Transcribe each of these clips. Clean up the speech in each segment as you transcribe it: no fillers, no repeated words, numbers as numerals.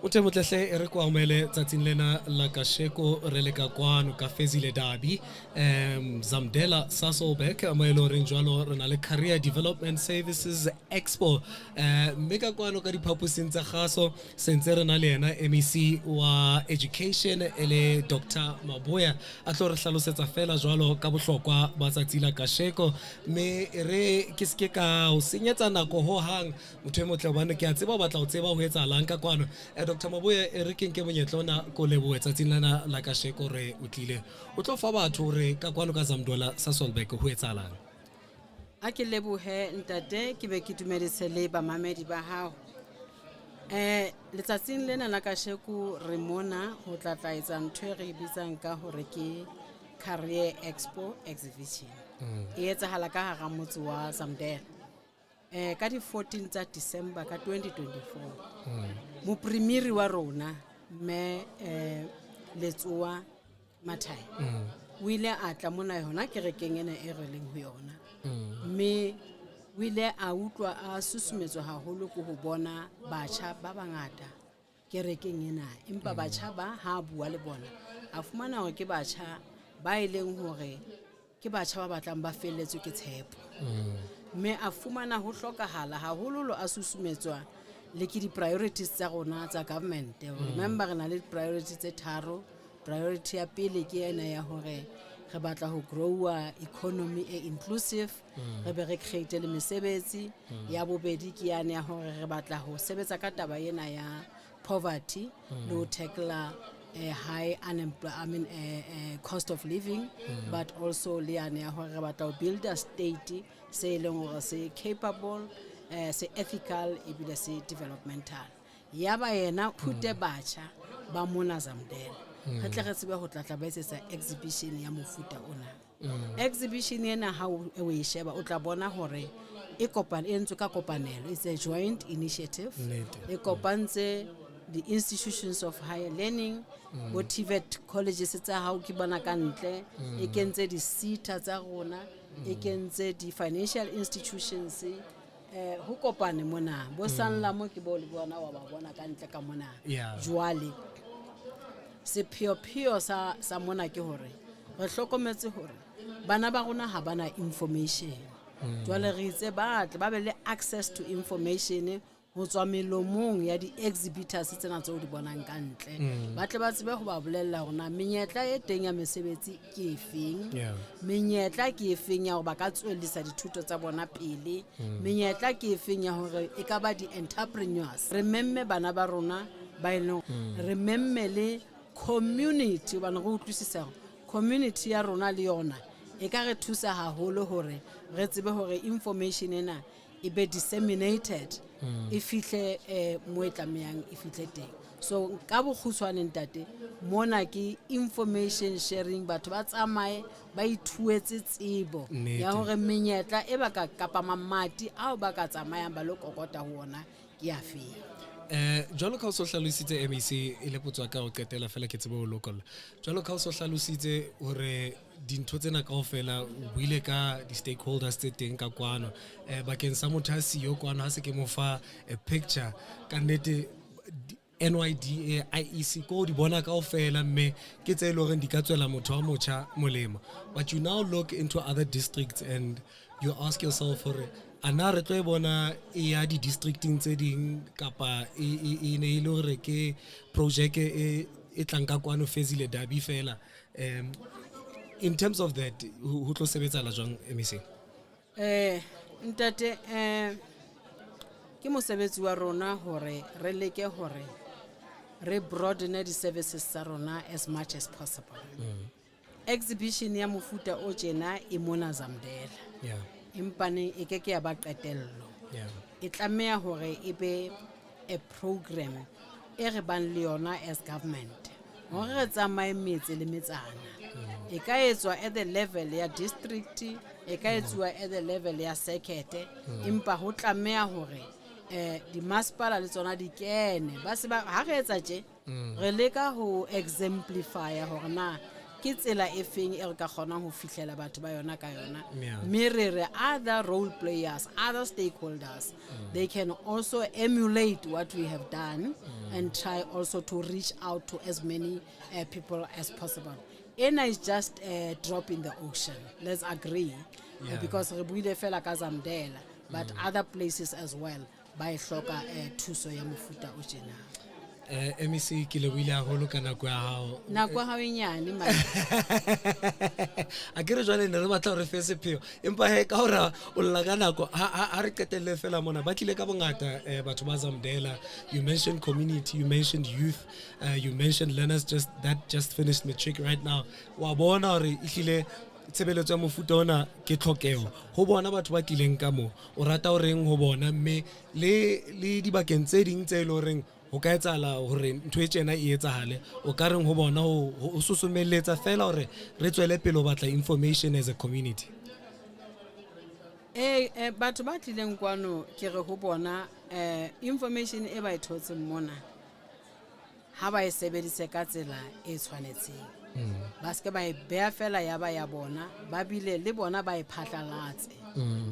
Ute motlehle e re kwa umele tsatsing lena la kasheko re le ka kwano ka Fezile Derby Zamdela Sasolbeck mo elo reng jwalo re na le Career Development Services Expo mme ka kwano ka diphaposing tsa kgaso sentse re na le yena MEC wa Education ele Dr. Maboya a tlo re hlalosetsa fela jwalo ka bohlokwa ba tsatsi la kasheko mme re ke se ke ka o senyetsa nako ho hang motho e motle hobane ke a tseba o batla ho tseba ho etsahalang ka kwano Dr. Maboya e re kenke monyetlo ona ko lebohe tsatsing lana la kasheko re o tlile o tlo fa batho re ka kwano ka Zamdela Sasolbeck ho etsahalang a ke lebohe ntate ke be ke dumedise le bamamedi ba hao letsatsing lena la kasheko re mona ho tlatla etsa ntho e re bitsang ka hore ke Career Expo exhibition e etsahala ka hara motse wa Zamdela ka di 14 tsa December ka 2024 moprimiri wa rona me letsoa mathai o ile a tla mona yona kerekeng ena e re leng ho yona mme o ile a utlwa a susumetswa haholo go ho bona batjha ba bangata kerekeng ena empa batjha ba ha bua le bona a fumana hore ke batjha ba ileng hore ke batjha ba batlang ba felletswe ke tshepo me a fumana ho hlokahala haholo a susumetswa le ke di priorities tsa rona tsa government remember re na le priorities tse tharo priority ya pele ke ena ya hore re batla ho growa economy e inclusive re be re create le mesebetsi ya bobedi ke yana ya hore re batla ho sebetsa ka taba ena ya poverty le ho tackle high unemployment cost of living but also le yana ya hore re batla ho build a state se leng hore se capable se ethical ebile se developmental yaba yena phute batjha ba mona Zamdela re tle re tsebe ho tlatla ba etsetsa exhibition ya mofuta ona exhibition ena ha o e sheba o tla bona hore e kopane entswe ka kopanelo it's a joint initiative e kopantse the institutions of higher learning bo TVET colleges tsa hao ke bona ka ntle e kentse di SETA tsa rona e kentse di financial institutions ho kopane mona bo sanla mo ke bo le bona wa ba bona ka ntle ka mona jwale sepheo sa mona ke hore re hlokometse hore bana ba rona ha bana information jwale re itse ba be le access to information ho tswa melomong ya di exhibitors tsena tse o di bonang ka ntle ba tle ba tsebe ho ba bolella hore na menyetla e teng ya mesebetsi ke efeng menyetla ke efeng ya hore ba ka tswellisa dithuto tsa bona pele menyetla ke efeng ya hore e ka ba di entrepreneurs re memme bana ba rona ba ileng re memme le community bana go utlwisisa community ya rona le yona e ka re thusa haholo hore re tsebe hore information ena e be disseminated e fihle moetlameyang e fihle teng so ka bokgutshwane ntate mona ke information sharing batho ba tsamaye ba ithuetse tsebo ya hore menyetla e baka kapa mamati ao ba ka tsamayang ba lo kokota ho ona ke a feng jwalo ka o so hlalositse MEC e le potswa ka o qetela fela ke tsebe o local jwalo ka o so hlalositse hore dintho tsena kaofela o buile ka di stakeholders tse teng ka kwano bakeng sa motho a siyo kwano ha se ke mo fa a picture ka nnete NYDA IEC ko di bona kaofela mme ke tse ile hore di ka tswela motho wa motjha molemo but you now look into other districts and you ask yourself for ana re tlo bona ya di districting tse ding kapa e ne ile hore ke project e tlang ka kwano Fezile Derby fela in terms of that ho tlo sebetsa la jwang MEC ntate ke mosebetsi wa rona hore re leke hore re broaden the services tsa rona as much as possible exhibition ya mofuta o tjena e mona Zamdela impane e ke ya ba qetello e tlamea hore e be a program e re ban le yona as government hore re tsamaye metse le metsana e ka etswa at the level ya district e ka etswa at the level ya circuit impa ho tlamea hore di masipala le tsona di kene ba se ba ha re etsa tje re leka ho exemplify hore na ke tsela e feng e re ka kgonang ho fihlela batho ba yona ka yona Yeah. mme re re other role players, other stakeholders, they can also emulate what we have done and try also to reach out to as many people as possible. Ena is just a drop in the ocean, let's agree. Yeah. Because re buile fela ka Zamdela, but other places as well ba e hloka thuso ya mofuta o tjena. MEC ke le buile haholo ka nako ya hao. Nako ha e nyane ma A ke re jwale ne re batla hore fe sepheo empa he ka hore o lla ka nako ha re qetelle fela mona ba tlile ka bongata batho ba Zamdela. You mentioned community, you mentioned youth, you mentioned learners that just finished matric right now. Wa bona hore ihlile tshebeletso ya mofuta ona ke tlhokeho ho bona batho ba tlileng ka mo o rata ho reng ho bona mme le dibakeng tse ding tse le horeng ho ka etsala hore ntho e tjena e etsahale o ka reng ho bona ho susumelletsa fela hore re tswele pele ho batla information as a community. Batho ba tlileng kwano ke re ho bona information e ba e thotseng mona ha ba e sebedise ka tsela e tshwanetseng. Ba se ke ba e beha fela ya ba ya bona ba bile le bona ba e phatlalatse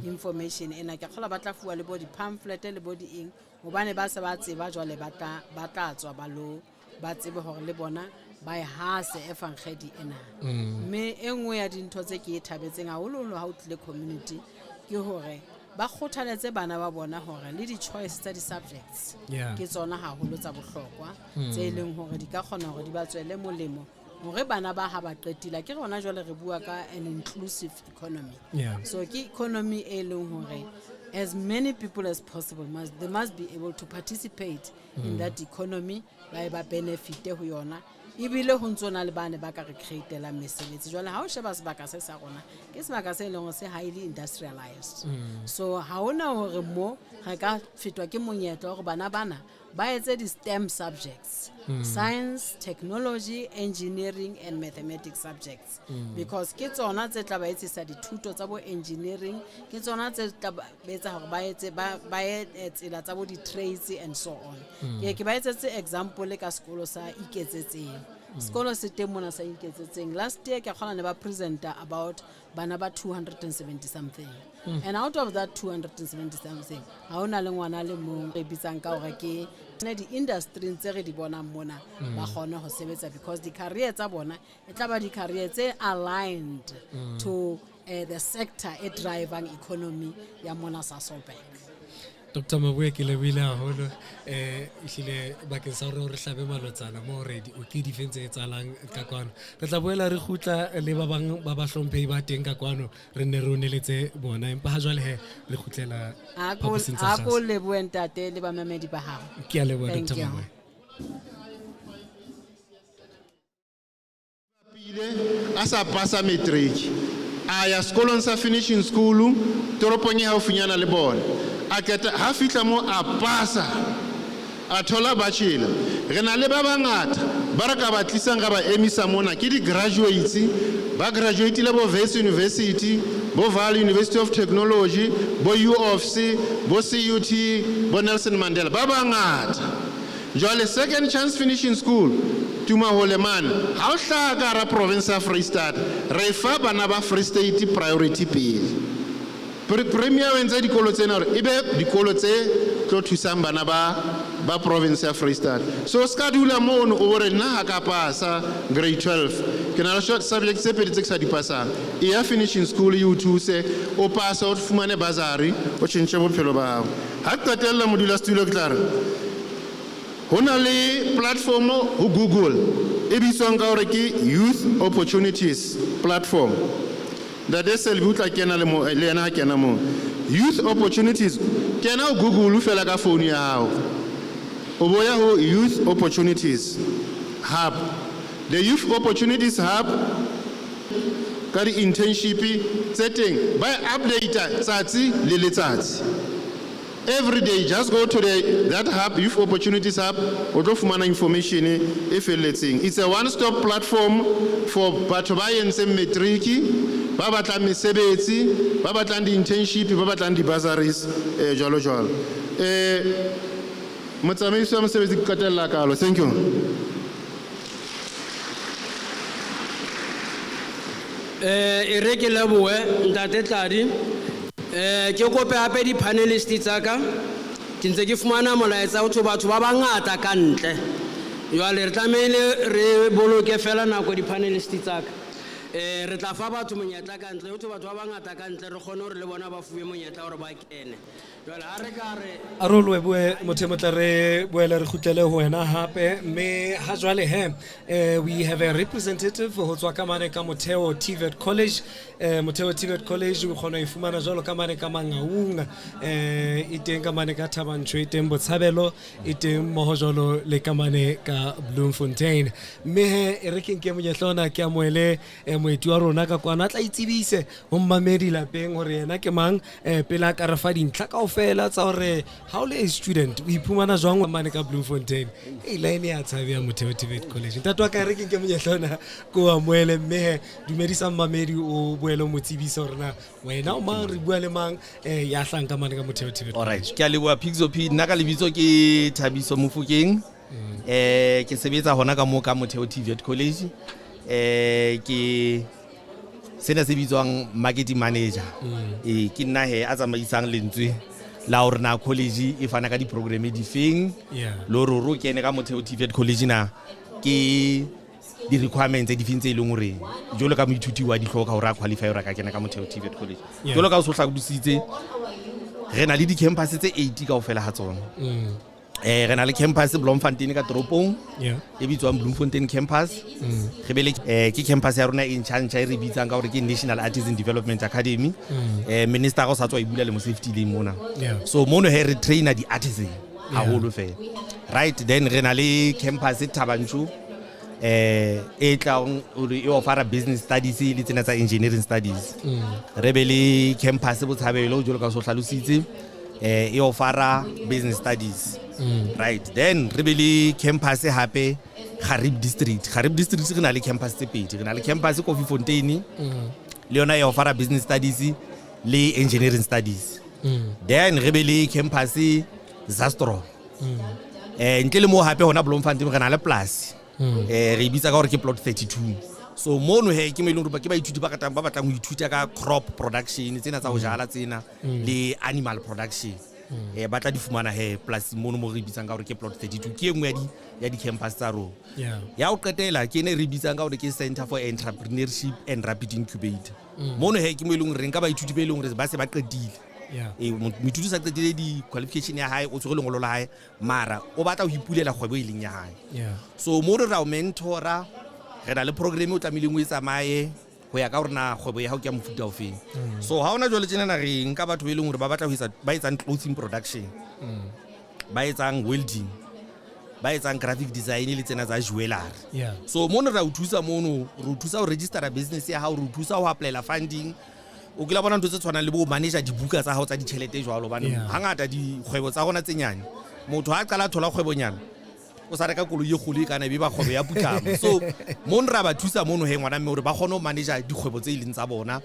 information ena ke kgola ba tla fuwa le body pamphlet le body eng hobane ba se ba tseba jwale ba tla tswa ba tsebe hore le bona ba e hase efangedi ena. Mme engwe ya dintho tse ke e thabetseng haholo ha o tlile community ke hore ba kgothaletse bana ba bona hore le di-choice tsa di-subjects ke tsona haholo tsa bohlokwa tse leng hore di ka kgona hore di ba tswele molemo hore bana ba ha ba qetila ke rona jwale re bua ka an inclusive economy. So ke economy e leng hore as many people as possible they must be able to participate in that economy ba benefit ho yona ibile ho ntsona le bana ba ka re createla mesebetsi jwale ha o sheba sebaka se sa rona ke sebaka se leng se highly industrialized. So ha ona hore mo re ka fetwa ke monyetla hore bana ba etse di-STEM subjects, science, technology, engineering and mathematics subjects, because ke tsona tse tla ba etsisa dithuto tsa bo engineering, ke tsona tse tla ba etsa hore ba etsela tsa bo di-trades and so on. Ke ba etsetse example ka sekolo sa iketsetseng. Sekolo se teng mona sa iketsetseng. Last year ke kgona ne ba presenter about bana ba 270 something. And out of that 270 something, ha ona le ngwana le mong re bitsang ka hore ke di-industry tse re di bonang mona ba kgona ho sebetsa because di-career tsa bona e tla ba di-career tse aligned to the sector e driving economy ya mona Sasolburg. Dr. Mabue ke le buile haholo ihlile bakeng sa hore re hlabe malotsana mo already o ke difense e tsalang ka kwano re tla boela re khutla le ba bang ba hlomphehi ba teng ka kwano re ne re oneletse bona empa ha jwale he re khutlela a ko le buentate le ba mamedi ba hao ke a leboha Dr. Mabue. A sa pasa matric a ya sekolong sa finishing school toropong ya haufinyana le bona a keta ha fihla mo a pasa a thola bachelor. Re na le ba bangata ba re ka ba tlisang ga ba emisa mona ke di-graduates ba graduatile bo Wits University, bo Vaal University of Technology, bo UOFC, bo CUT, bo Nelson Mandela ba bangata. Jwale second chance finishing school tuma holeman ha o hlaha ka hara province ya Free State re fa bana ba Free State priority pele. Premier wenza dikolo tsena hore ebe dikolo tse tlo thusang bana ba province ya Free State. So ska dula mono o re nna ha ka pasa grade 12 ke na le short subject tse pedi tse ke sa di pasang e ya finishing school you thuse o pasa o fumane bazari o tshentse bophelo ba hao. Ha qetella modula studio ke tla re hona le platform ho Google e bitswang ka hore ke Youth Opportunities Platform. That is le butla kena le mo le ena kena mo Youth Opportunities kena o Google fela ka phone ya hao o boya ho Youth Opportunities Hub. The Youth Opportunities Hub ka di internship tse teng ba update tsatsi le letsatsi. Every day, just go to that hub, Youth Opportunities Hub, or do fumana information if it's a one-stop platform for batho ba entseng matric, ba batlang mesebetsi, ba batlang di internship, ba batlang di bursaries, jwalo jwalo. Motsamaiso wa mosebetsi ke qetella kalo. Thank you. e re ke leboe ntate Tladi ke kope hape di panelist tsaka ke ntse ke fumana molaetsa ho batho ba bangata ka ntle jwale re tlamehile re boloke fela nako di panelist tsaka re tla fa batho monyetla ka ntle ho batho ba bangata ka ntle re kgone hore le bona ba fuwe monyetla hore ba kene jwale ha re ka re Arolwe bue motho motla re boela re khutlele ho wena hape mme ha jwale we have a representative ho tswa ka mane ka Motheo TVET College Motheo TVET College o khona ifumana jwalo ka mane ka Mangaung e teng ka mane ka Thabanchu e teng Botshabelo e teng mo jwalo le ka mane ka Bloemfontein mme e re ke nke monyetlona ke amoele moeti wa rona ka kwana tla itsebise ho mmamedi lapeng hore yena ke mang pela ka re fa dintlha kaofela tsa hore ha o le a student o iphumana jwang mane ka Bloemfontein line ya tshabea Motheo TVET College ntatwa ka re ke nke monyetlona ko amoele mme dumedisa mmamedi o boelo motsibisa hore na wena o mang re bua le mang ya hlang ka mane ka Motheo TVET all right ke a leboha Pixo P nna ka lebitso ke Thabiso Mofokeng ke sebetsa hona ka mo ka Motheo TVET College ke sena se bitswang marketing manager ke nna he a tsamaisang lentswe la hore na college e fana ka di programme di feng lo ro kene ka Motheo TVET College na ke di requirements di fintse e leng hore jolo ka moithuti wa di hloka hore a qualify hore ka kena ka Motheo TVET College jolo ka o so hlakudisitse re na le di campus tse 80 kaofela ha tsona re na le campus Bloemfontein ka toropong e bitswang Bloemfontein campus re bele ke campus ya rona e ntšha e re bitsang ka hore ke National Artisan Development Academy minister go sa tswa e bula le mo safety lane mona so mono he re trainer di artisan haholo fela right then re na le campus Thabanchu e tlaong e offer business studies le tsena tsa engineering studies re be le campus Botshabelo jolo ka so hlalositse e offer business studies right then re be le campus hape Garib district re na le campus tse pedi re na le campus Kofifontein le yona e offer business studies le engineering studies then re be le campus Zastro ntle le mo hape hona Bloemfontein re na le plus re bitsa ka hore ke plot 32 so mono he ke meleng rupa ke ba ithuti ba katang ba batlang ho ithuta ka crop production tsena tsa ho jala tsena le animal production ba tla di fumana he plus mono mo re bitsang ka hore ke plot 32 ke engwe ya di campus tsa ro ya o qetela ke ne re bitsang ka hore ke Center for Entrepreneurship and Rapid Incubator mono he ke meleng re nka ba ithuti be leng re ba se ba qedile moithuti sa qedile di qualification ya hae o tsogele ngolo la hae mara o batla ho ipulela kgwebo e leng ya hae so mo re ra o mentora re na le program o tlamileng o e tsamaye ho ya ka hore na kgwebo ya hao ke ya mofuta ofeng so ha ona jole tsena na re nka batho be leng hore ba batla ho ba etsang clothing production ba etsang welding ba etsang graphic design le tsena tsa jewelry so mono ra o thusa mono re o thusa ho register business ya hao re o thusa ho apply funding o kila bona ntse tshwana le bo manager dibuka tsa hao tsa ditšhelete jwalo bana hangata di kgwebo tsa gona tse nyane motho ha qala thola kgwebo nyana o sa reka koloi e khole kana be ba kgwebo ya putlamo so mon ra ba thusa mono he ngwana mme hore ba kgone ho manager dikgwebo tse ileng tsa bona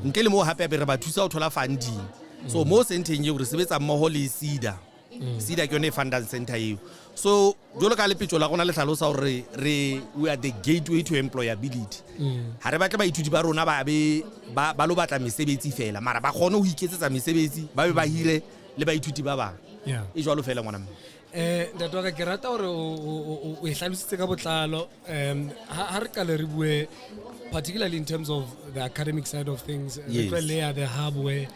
ntle le mo hape be re ba thusa ho thola funding so mo senteng ye re sebetsa mmoho le SIDA ke yone funding center eo so jolo ka le pitso la gona le hlalosa hore we are the gateway to employability ha re batla ba ithuti ba rona ba lo batla mesebetsi fela mara ba kgone ho iketsetsa mesebetsi ba be ba hire le ba ithuti ba ba e jwalo fela ngwana ntatwa ke rata hore o e hlalositse ka botlalo ha re ka le re bue particularly in terms of the academic side of things the hub where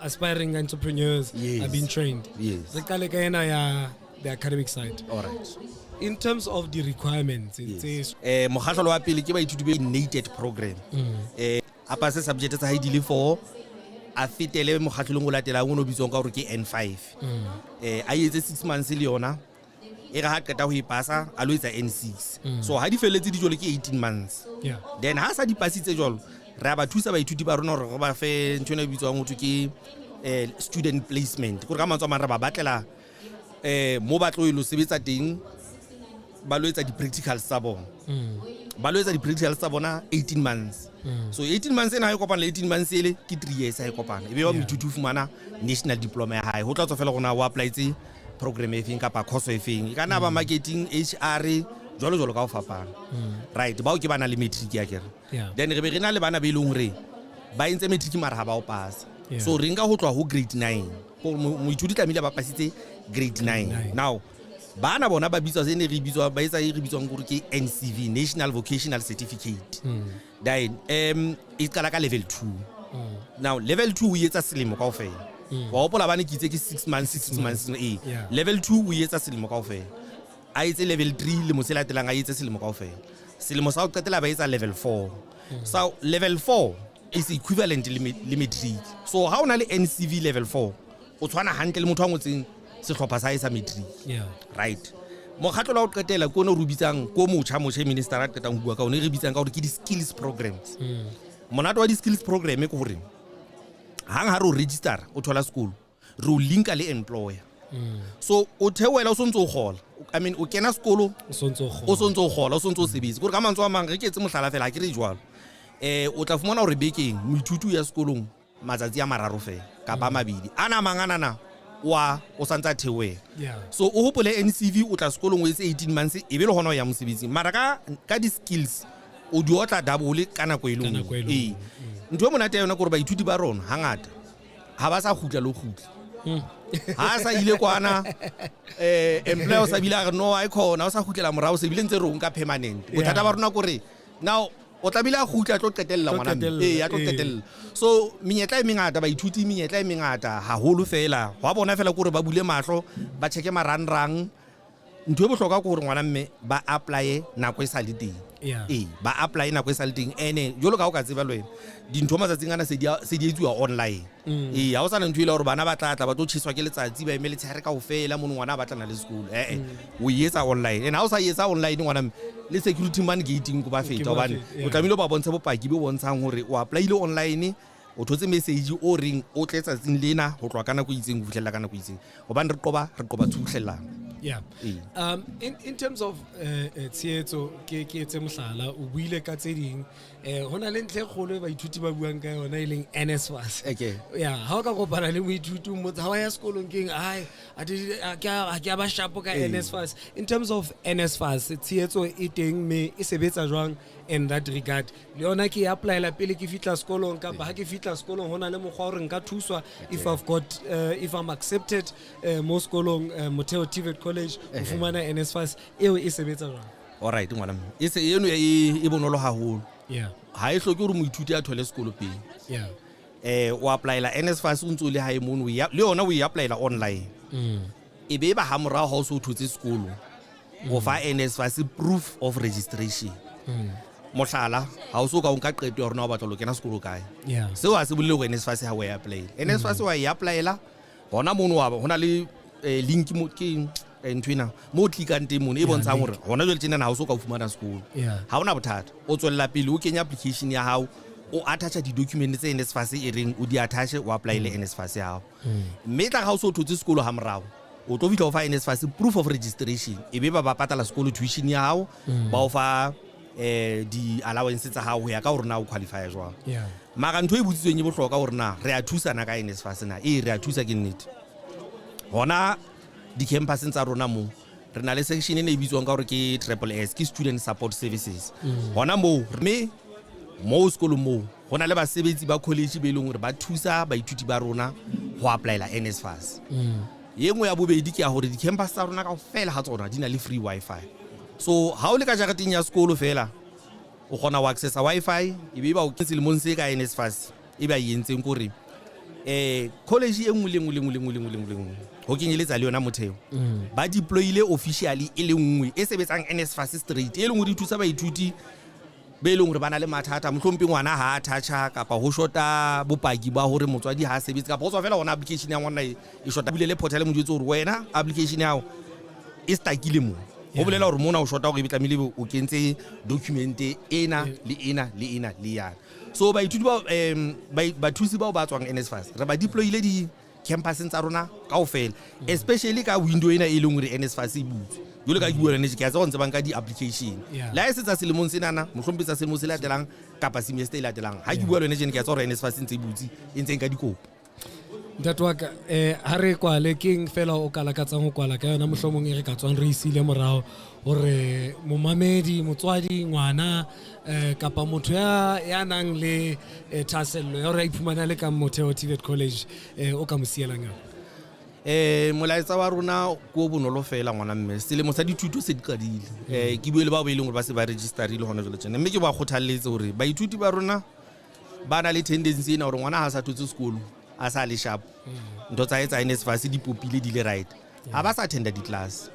aspiring entrepreneurs are being trained. The academic side. All right. In terms of the requirements, mokgatlo wa pele ke ba ithuti be nated program. A passe subject tsa haidi le 4 a fitele mokgatlo ngo latela ngo no bitsong ka hore ke N5. A etse 6 months le yona. E ga ha qeta ho ipasa a lo etsa N6. So ha di feletse di jole ke 18 months. Then ha sa di pasitse jolo ra ba thusa ba ithuti ba rona hore ba fe ntshona bitswang ho ke student placement go re ka mantswe mara ba batlela mo batlo ile sebetsa teng ba lo etsa di practicals tsa bona ba lo etsa di practicals tsa bona 18 months so 18 months ena ha e kopana le 18 months ele ke 3 years ha e kopana e be wa moithuti o fumana national diploma ya hae ho tla tswa fela gona o apply tse program e feng kapa course e feng e kana ba marketing HR jwalo ka o fapana right bao ke bana le matric ya kere Yeah. then re be re na le bana be leng hore ba entse matric mara ha ba o pasa Yeah. so re nka ho tlwa ho grade 9 go moithuti tlamehile ba pasitse grade 9 now bana bona ba bitswa se ne re bitswa ba etsa re bitswang gore ke NCV National Vocational Certificate then e qala ka level 2 now level 2 o etsa selemo kaofela wa hopola bana ke itse ke 6 months Yeah. level 2 o etsa selemo kaofela a etse level 3 le mosela telang a etse selemo kaofela selemo sa o qetela ba etsa level 4 so level 4 is equivalent le matric so ha ona le NCV level 4 o tshwana hantle le motho wa ngotseng sehlopha sa isa matric Yeah. right mokgatlo la o qetela ko no rubitsang ko motjha minister a qetang ho bua ka one re bitsang ka hore ke di skills programs monato wa di skills program ke hore hang ha re o register o thola school re o linka le employer so o theoela o sontso o gola I mean o kena sekolo o sontso o gola o sontso o sebetsa gore ka mantswe a mang re ke etse mohlala fela ha ke re jwalo o tla fumana hore bekeng moithuti ya sekolong matsatsi a mararo fela kapa mabedi ana manganana o santsa theoela Yeah. so o hopole NCV o tla sekolong o etse 18 months e be le hona o ya mosebetsing mara ka di skills o di otla double kana ko ile ntwe monate yona gore baithuti ba rona hangata ha ba sa khutla lo khutla ha sa ile kwana employer o sa bila re no ai khona o sa khutlela morao se bile ntse re nka permanent bothata ba rona gore now o tla bila khutla tlo qetella ngwana ya tlo qetella so menyetla e mengata baithuti menyetla e mengata ha holo fela wa bona fela gore ba bule mahlo ba cheke maranrang ntwe bohloka gore ngwana mme ba apply nako e sa le teng ba apply nako e sa le teng ene jolo ka o ka tseba lwena dintho matsatsing ana se di etsiwa online ha o sa ntho ile gore bana ba tla ba tlo tshitswa ke letsatsi ba emele tshere ka ofela mone ngwana ba tla na le school o yetsa online ene ha o sa yetsa online ngwana le security man gating ko ba feta hobane o tlamile ba bontsha bopaki be bontshang hore o applyile online o thotse message o reng o tletsa tsing lena ho tlwa kana go itseng go fitlhela kana go itseng hobane re qoba thuhlelana. Yeah. In terms of tsietso ke etse mohlala o buile ka tse ding hona le ntle kgolo baithuti ba buang ka yona e leng NSFAS. Okay. Yeah, ha o ka kopana le moithuti mo ha ya sekolong keng ai a ke ba shapo ka NSFAS. In terms of NSFAS tsietso e teng me e sebetsa jwang in that regard le yona ke apply la pele ke fitla sekolong ka ba ha ke fitla sekolong hona le mogwa hore nka thuswa if I'm accepted mo sekolong Motheo TVET college o fumana NSFAS eo e sebetsa jwang. All right ngwana e se eno e bonolo haholo. Yeah. Ha e hloke hore moithuti a thole sekolo pele. Yeah. O apply la NSFAS o ntse le hae mono le yona o apply la online. E be ba ha morao ha o so thotse sekolo o fa NSFAS proof of registration. Mohlala ha o so ka o nka qeto ya rona o batla lo kena sekolo kae. Yeah. Seo a se bolile go NSFAS ha o ya apply. NSFAS wa ya applyela hona mono wa hona le link mo ke ntwina mo tlikang teng mono e bontshang hore hona jwale tjena ha o so ka o fumana sekolo. Ha ona bothata o tswella pele o kenya application ya hao o attacha di documents tse NSFAS e reng o di attach o apply le NSFAS ya hao mme tla ga o so thotse sekolo ha morao o tlo fitla o fa NSFAS proof of registration e be ba patala sekolo tuition ya hao ba o fa di allowances tsa hao ya ka hore na o qualify jwang. Mara ntho e butsitsweng e bohloka hore na re a thusana ka NSFAS na re a thusa ke nnete hona di campus tsa rona mo re na le section e bitswang ka hore ke SSS ke student support services hona mo mo sekolo mo hona le basebetsi ba college be leng hore ba thusa baithuti ba rona ho apply la NSFAS. Yengwe ya bobedi ke ya hore di campus tsa rona kaofela ha tsona di na le free wifi so ha o le ka jarateng ya sekolo fela o gona wa accessa wifi e be ba o kentse le monse ka NSFAS e ba yentseng gore college e nngwe le ho kenyeletsa le yona Motheo ba deployile officially e le nngwe e sebetsang NSFAS straight e leng ho di thusa baithuti be leng hore bana le mathata mohlompi ngwana ha a thatcha kapa ho shota bopaki ba hore motswadi ha a sebetse kapa ho tswa fela ona application ya ngwana e shota bile le portal mo jwetse hore wena application ya hao e stakile mo ho bolela hore mona o shota hore e tlamehile o kentse document ena le ya so baithuti ba thusi ba ba tswang NSFAS re ba deployile di campus tsa rona kaofela especially ka window ena e leng hore NSFAS e butse jole ka bua rene ke a tsona ntse ka di application la e setsa selemong senana mohlompi tsa selemo se latelang kapa semester e latelang ha ke bua le ne ke a tsona NSFAS ntse butse e ntse ka dikopo That waka ha re kwale king fela o kala ka tsang ho kwala ka yona mohlomong e re ka tswang re isile morao hore momamedi motswadi ngwana kapa motho ya nang le thasello ya hore a iphumana le ka motheo TVET College o ka mo sielang yona. Molaetsa wa rona ko bonolo fela ngwana mme selemo sa dithuto se di qadile ke buile ba bo ileng hore ba se ba registerile hona jwale tsena mme ke ba kgothalletse hore baithuti ba rona ba na le tendency ena hore ngwana ha sa thotse sekolo a sa le sharp ntho tsa etsa NSFAS di popile di le right ha ba sa attenda di class.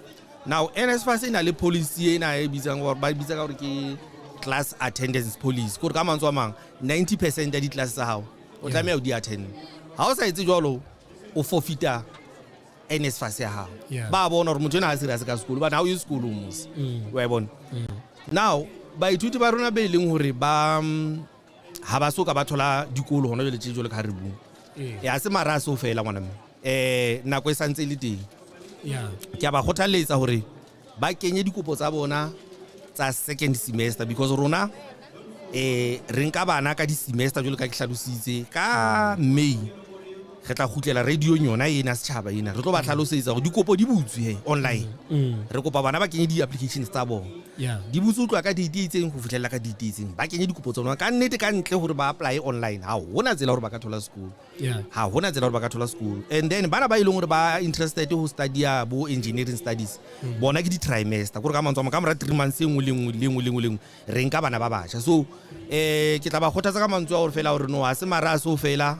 Now NSFAS ena le policy ena e bitsang hore ba bitsa ka hore ke class attendance policy gore ka mantswe a mang 90% ya di class tsa hao o tlameha o di attend ha o sa etse jwalo o forfeita NSFAS ya hao ba bona hore motho ena ha serious ka sekolo ba na o ye sekolo mos wa bona. Now baithuti ba rona be leng hore ba ha ba soka ba thola dikolo hona jwale tjejole ka re bu ya se maraso fela ngwana mme nako e santse le teng ke ba kgothaletsa hore ba kenye dikopo tsa bona tsa second semester because rona re nka bana ka di semester jole ka ke hlalositse ka May re tla khutlela radio yona ena setjhaba ena re tlo ba hlalosetsa hore dikopo di butswe online re kopa bana ba kenye di applications tsa bona di butswe utlwa ka date itseng go fitlhela ka date itseng ba kenye dikopo tsona ka nnete ka ntle hore ba apply online ha hona tsela hore ba ka thola school ha hona tsela hore ba ka thola school and then bana ba ileng hore ba interested ho study bo engineering studies bona ke di trimester gore ka mantswe ka mora 3 months engwe re nka bana ba batjha so ke tla ba khothatsa ka mantswe hore fela hore no ha se maraso fela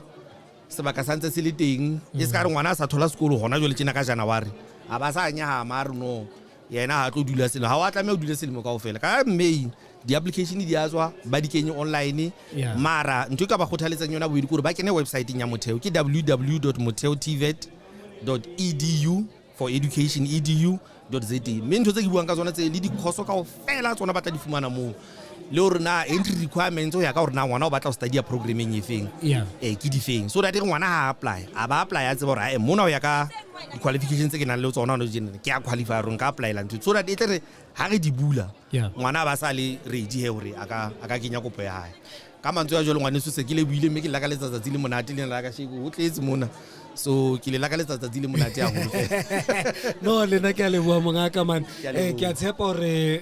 sebaka santse se le teng e se ka re ngwana a sa thola sekolo hona jole tsena ka January a ba sa nya ha mare no yena ha tlo dula selemo ha wa tlameha o dule selemo kaofela ka May di application di atswa ba di kenye online mara ntwe ka ba khothaletsang yona bo dire ba kene website ya motheo ke www.motheotvet.edu for education edu.za mme ntho tse ke buang ka tsona tse le di course kaofela tsona ba tla di fumana mo le hore na entry requirements o ya ka hore na ngwana o batla ho study programming e feng ke di feng so that ngwana ha apply a ba apply a tseba hore mona o ya ka di qualifications tse ke nang le tsona no jene ke a qualify ro nka apply la ntho so that etle re ha re di bula ngwana ba sa le ready he hore aka kenya kopo ya hae ka mantswe ya jole ngwana se se ke le buile mme ke la ka letsa tsatsi le monate le la ka sheko o tletse mona so ke le la ka letsa tsatsi le monate ya holo no le na ke a le bua mongaka man ke a tshepa hore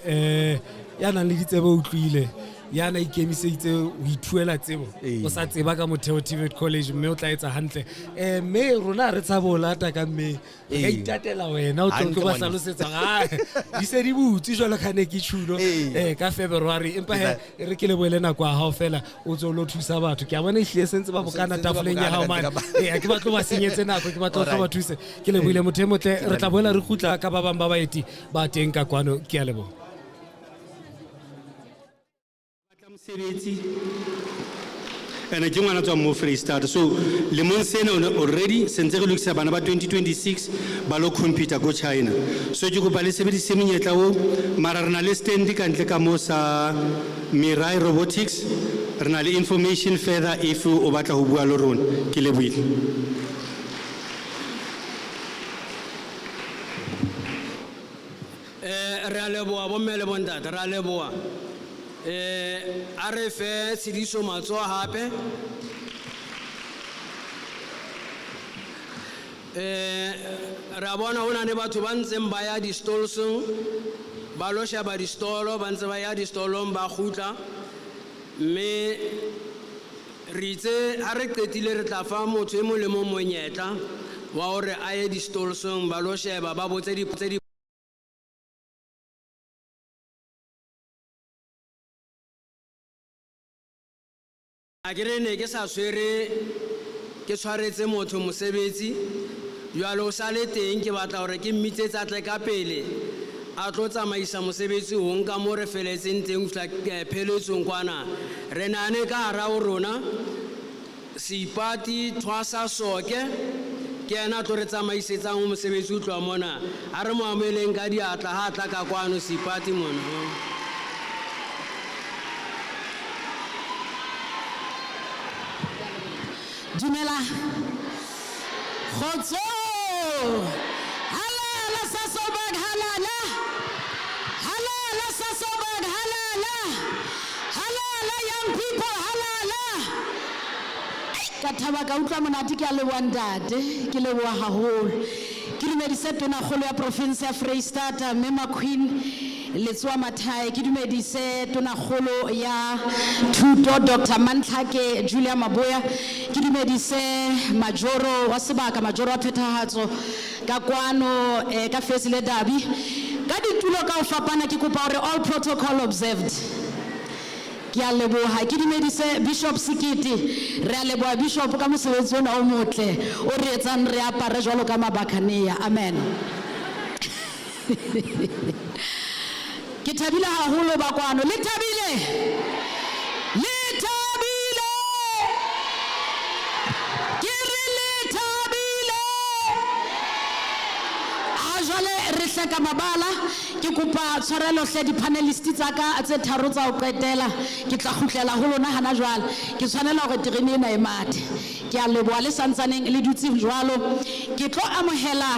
ya nang le ditsebe o utlwile ya na ikemiseditse ho ithuela tsebo o sa tseba ka motheo TVET College mme o tla etsa hantle mme rona re tshabola ta ka mme ga itatela wena o tlo go ba hlalosetsa ga di se di butsi jwalo ka ne ke tshulo ka February empa re ke le boele nako ha o fela o tso lo thusa batho ke a bona ihle sentse ba bokana tafoleng ya hao man ke ba tlo ba senyetse nako ke ba tlo ba thuse ke le boile motho motle re tla boela re khutla ka ba bang ba baeti ba teng ka kwano ke a lebo mosebetsi ene ke ngwana tswa mo Freestata so le monsena already sentse re lokisa bana ba 2026 ba lo computer go China so ke go ba le sebedise menyetla o mara rena le stand ka ntle ka mo sa Mirai Robotics rena le information further if o batla ho bua le rona ke le buile re a leboa bommele bontate re a leboa a re fe tshidiso matsoa hape re a bona hona le batho ba ntseng ba ya di-stallsong ba lo sheba di-stolo ba ntse ba ya di-stolong ba khutla mme re itse ha re qetile re tla fa motho e mong le mong monyetla wa hore a ye di-stallsong ba lo sheba ba botse di a ke re ne ke sa swere ke tshwaretse motho mosebetsi jwalo sa le teng ke batla hore ke mmitsetse a tle ka pele a tlo tsamaisa mosebetsi ho nka mo re feletseng teng fla pheletsong kwana re nane ka hara o rona seipati thwasa soke ke ena tlo re tsamaisetsang ho mosebetsi o tlwa mona a re mo ameleng ka diatla ha tla ka kwano seipati mona Dumela Khotso halala sasobag halala halala sasobag halala halala young people halala ka thaba ka utlwa monate ke a leboha ntate ke leboha haholo ke dumedise tonakgolo ya province ya Freistata Mema Queen Letswa Mathai ke dumedise tonakgolo ya thuto Dr. Mantlhake Julia Maboya ke dumedise majoro wa sebaka majoro wa phethahatso ka kwano ka Fesile Dabi ka ditulo ka o fapana ke kopa hore all protocol observed ke a leboha ke dumedise Bishop Sikiti re a leboha Bishop ka mosebetsi ona o motle o re etsang re apare jwalo ka mabakhanea amen ke thabile haholo ba kwano le thabile ke re le thabile a jwale re hleka mabala ke kopa tshwarelo hle di panelists tsa ka tse tharo tsa o qetela ke tla khutlela ho lona hana jwale ke tshwanela hore terene ena e mathe ke a leboha le santsaneng le dutse jwalo ke tlo amohela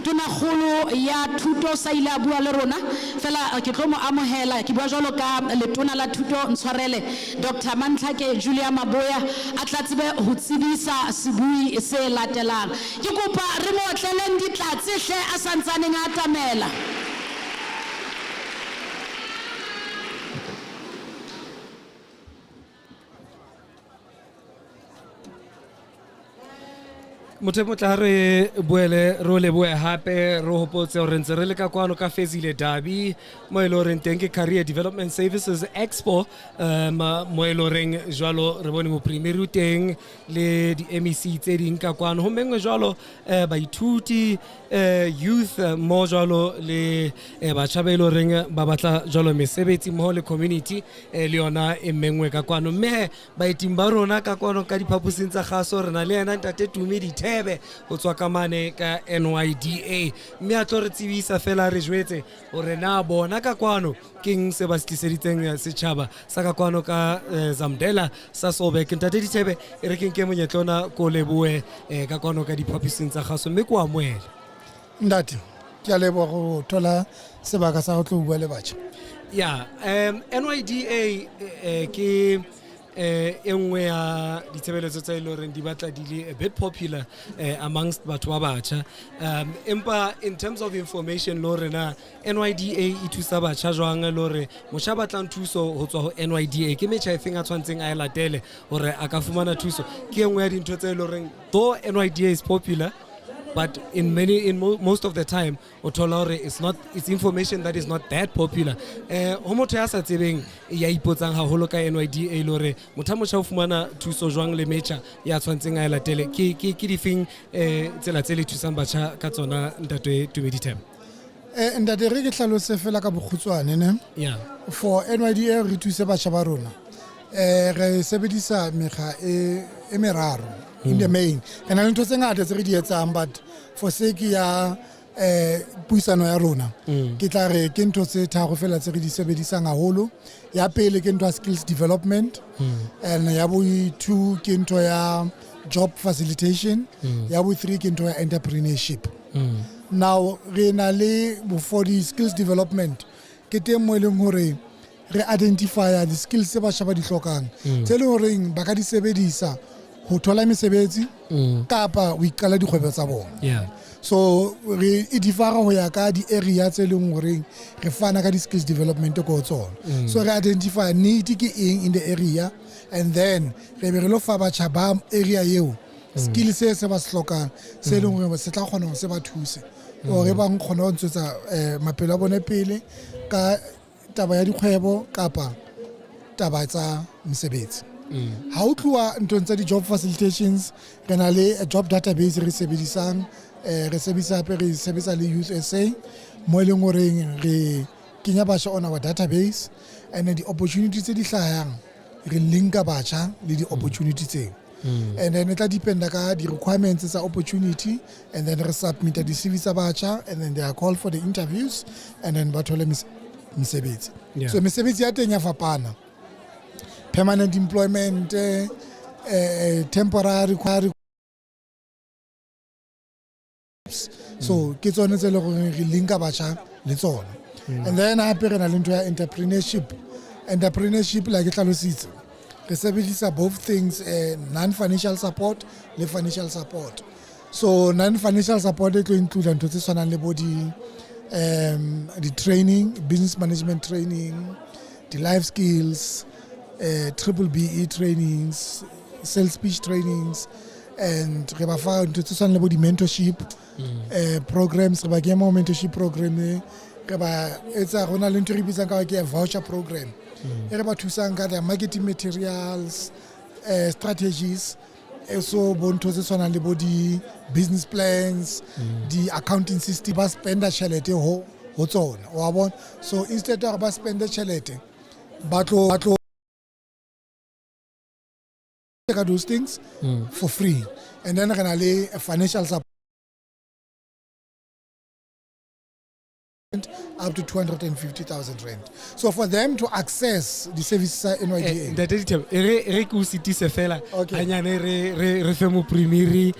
tonakgolo ya thuto sa ile a bua le rona fela ke tlo mo amohela ke bua jwalo ka letona la thuto ntshwarele Dr. Mantlhake Julia Maboya a tla tsebe ho tsebisa sebui se latelang ke kopa re mo tleleng ditlatse hle a santsaneng a tamela motho motla re boele ro le boe hape ro hopotse hore ntse re le ka kwano ka Fesile Dabi mo ile reng teng ke Career Development Services Expo mo ile reng jwalo re bone mo primary teng le di MEC tse ding ka kwano ho mengwe jwalo baithuti youth mo jwalo le batjha ba ile reng ba batla jwalo mesebetsi mo le community le yona e mengwe ka kwano mme ba itimba rona ka kwano ka diphaposing tsa gaso rena le yena ntate Tumi go tswa ka mane ka NYDA mme a tlo re tsebisa fela re jwetse hore na bona ka kwano king se ba sliseditseng setjhaba sa ka kwano ka Zamdela sa Sobek ntate Dithebe e re ke monyetlona ko leboe ka kwano ka diphaposing tsa gaso mme ko amohela ndate ke a leboha go thola sebaka sa go tlo bua le batjha ya NYDA ke engwe ya ditshebeletso tsa ile hore di batla di le a bit popular amongst batho ba batjha empa in terms of information lo rena NYDA e thusa batjha jwang le hore motjha batlang thuso ho tswa ho NYDA ke metjha efeng a tshwantseng a e latele hore a ka fumana thuso ke engwe ya dintho tse ile hore though NYDA is popular but most of the time it's information that is not that popular ho motho ya sa tsebeng ya ipotsang haholo ka NYDA le hore motho motjha o fumana thuso jwang le metjha ya tshwantseng a e latele ke difeng tsela tse le thusang batjha ka tsona ntate Tumedi Thebe ndate re ke hlalose fela ka bokhutswane ne yeah for NYDA re thuse batjha ba rona re sebedisa mekga e meraro in the main and a ntho tse ngata tse re di etsang but for sake ya puisano ya rona ke tla re ke ntho tse tharo fela tse re di sebedisang haholo ya pele ke ntho ya skills development and ya bo 2 ke ntho ya job facilitation ya bo 3 ke ntho ya entrepreneurship now re na le for the skills development ke teng mo eleng hore re identify the skills tse ba shaba di hlokang tse le hore ba ka di sebedisa ho thola mesebetsi kapa o ikala dikgwebo tsa bona yeah so re idifara ho ya ka di area tse leng hore re fana ka di skills development ko tsona so re identify need ke in the area and then re be re lo fa batjha ba area eo skills se ba slokang se leng hore se tla kgona ho se ba thuse o re ba nkgona ho ntsetsa mapelo a bone pele ka taba ya dikgwebo kapa taba tsa mesebetsi ha o tloa ntong tsa di-job facilitations re na le a job database re sebedisang re sebetsa le Youth SA mo e leng gore re kenya batjha on our database and then di-opportunities tse di hlayang re linka batjha le di-opportunity tseo and then e tla dependa ka di-requirements tsa opportunity and then re submita di-CV tsa batjha and then they are called for the interviews and then ba thole mesebetsi so mesebetsi ya teng ya fapana permanent employment temporary so ke tsone tse le gore re linka batjha le tsona and then hape re na le ntho ya entrepreneurship la ke tlalositse re sebedisa both things, non-financial support le financial support. So non-financial support e tlo include ntho tse tshwanang le bo the training, business management training, the life skills, triple BE trainings, sales pitch trainings, and re ba fa ntho tse tshwanang le bo di mentorship programs, re ba ke mo mentorship program re ba etsa rona le ntho re bitsang ka ke voucher program e re ba thusang ka the marketing materials, strategies, so bonto tse tshwanang le bo di business plans, the accounting system ba spenda tšhelete ho tsona wa bona. So instead of ba spenda tšhelete ba tlo those things for free, and then re na le financial support up to 250,000 rand. So for them to access the services NYDA. That is re ku sitise fela Okay. anyane re fe mo primary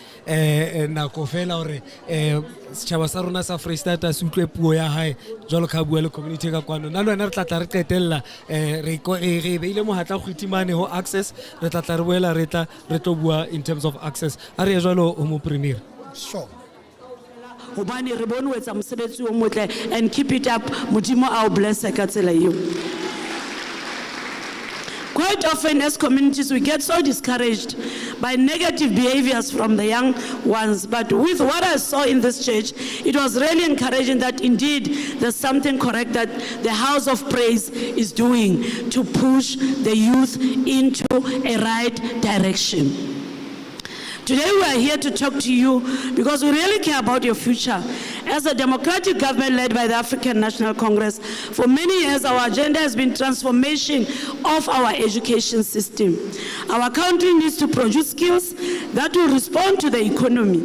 na ko fela hore setjhaba sa rona sa Freestata se utlwe puo ya hae jwalo ka bua le community ka kwano na lona re tla re qetella re beile mohatla go itimane ho access re tla re boela re tlo bua in terms of access a re jwalo o mo primary. Sure. Hobane re bone o etsa mosebetsi o motle, and keep it up. Modimo a o bless ka tsela eo. Quite often as communities we get so discouraged by negative behaviors from the young ones, but with what I saw in this church, it was really encouraging that indeed there's something correct that the House of Praise is doing to push the youth into a right direction. Today we are here to talk to you because we really care about your future. As a democratic government led by the African National Congress, for many years our agenda has been transformation of our education system. Our country needs to produce skills that will respond to the economy.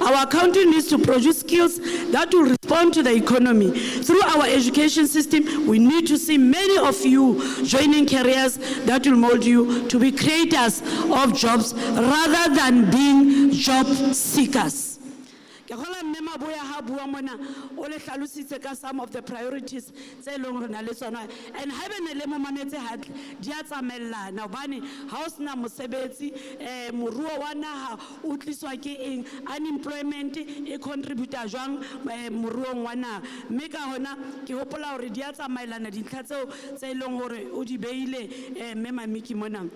Our country needs to produce skills that will respond to the economy. Through our education system, we need to see many of you joining careers that will mold you to be creators of jobs rather than being job seekers. Ke gola mme Maboya ha bua mona o le hlalositse ka some of the priorities tse leng re na le tsona, and ha bene le mo mametse hatle di a tsamellana hobane ha o sena mosebetsi moruo wa naha o tliswa ke eng, unemployment e contribute jwang moruong wa naha, mme ka hona ke hopola hore di a tsamaelana dintlha tseo tse leng hore o di beile mme Mamiki mona.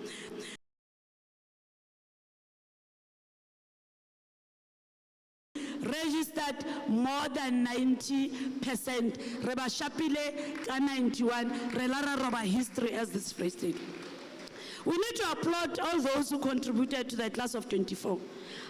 Registered more than 90%. Reba Shapile ka 91. Relara roba history as this Free State. We need to applaud all those who contributed to the class of 24.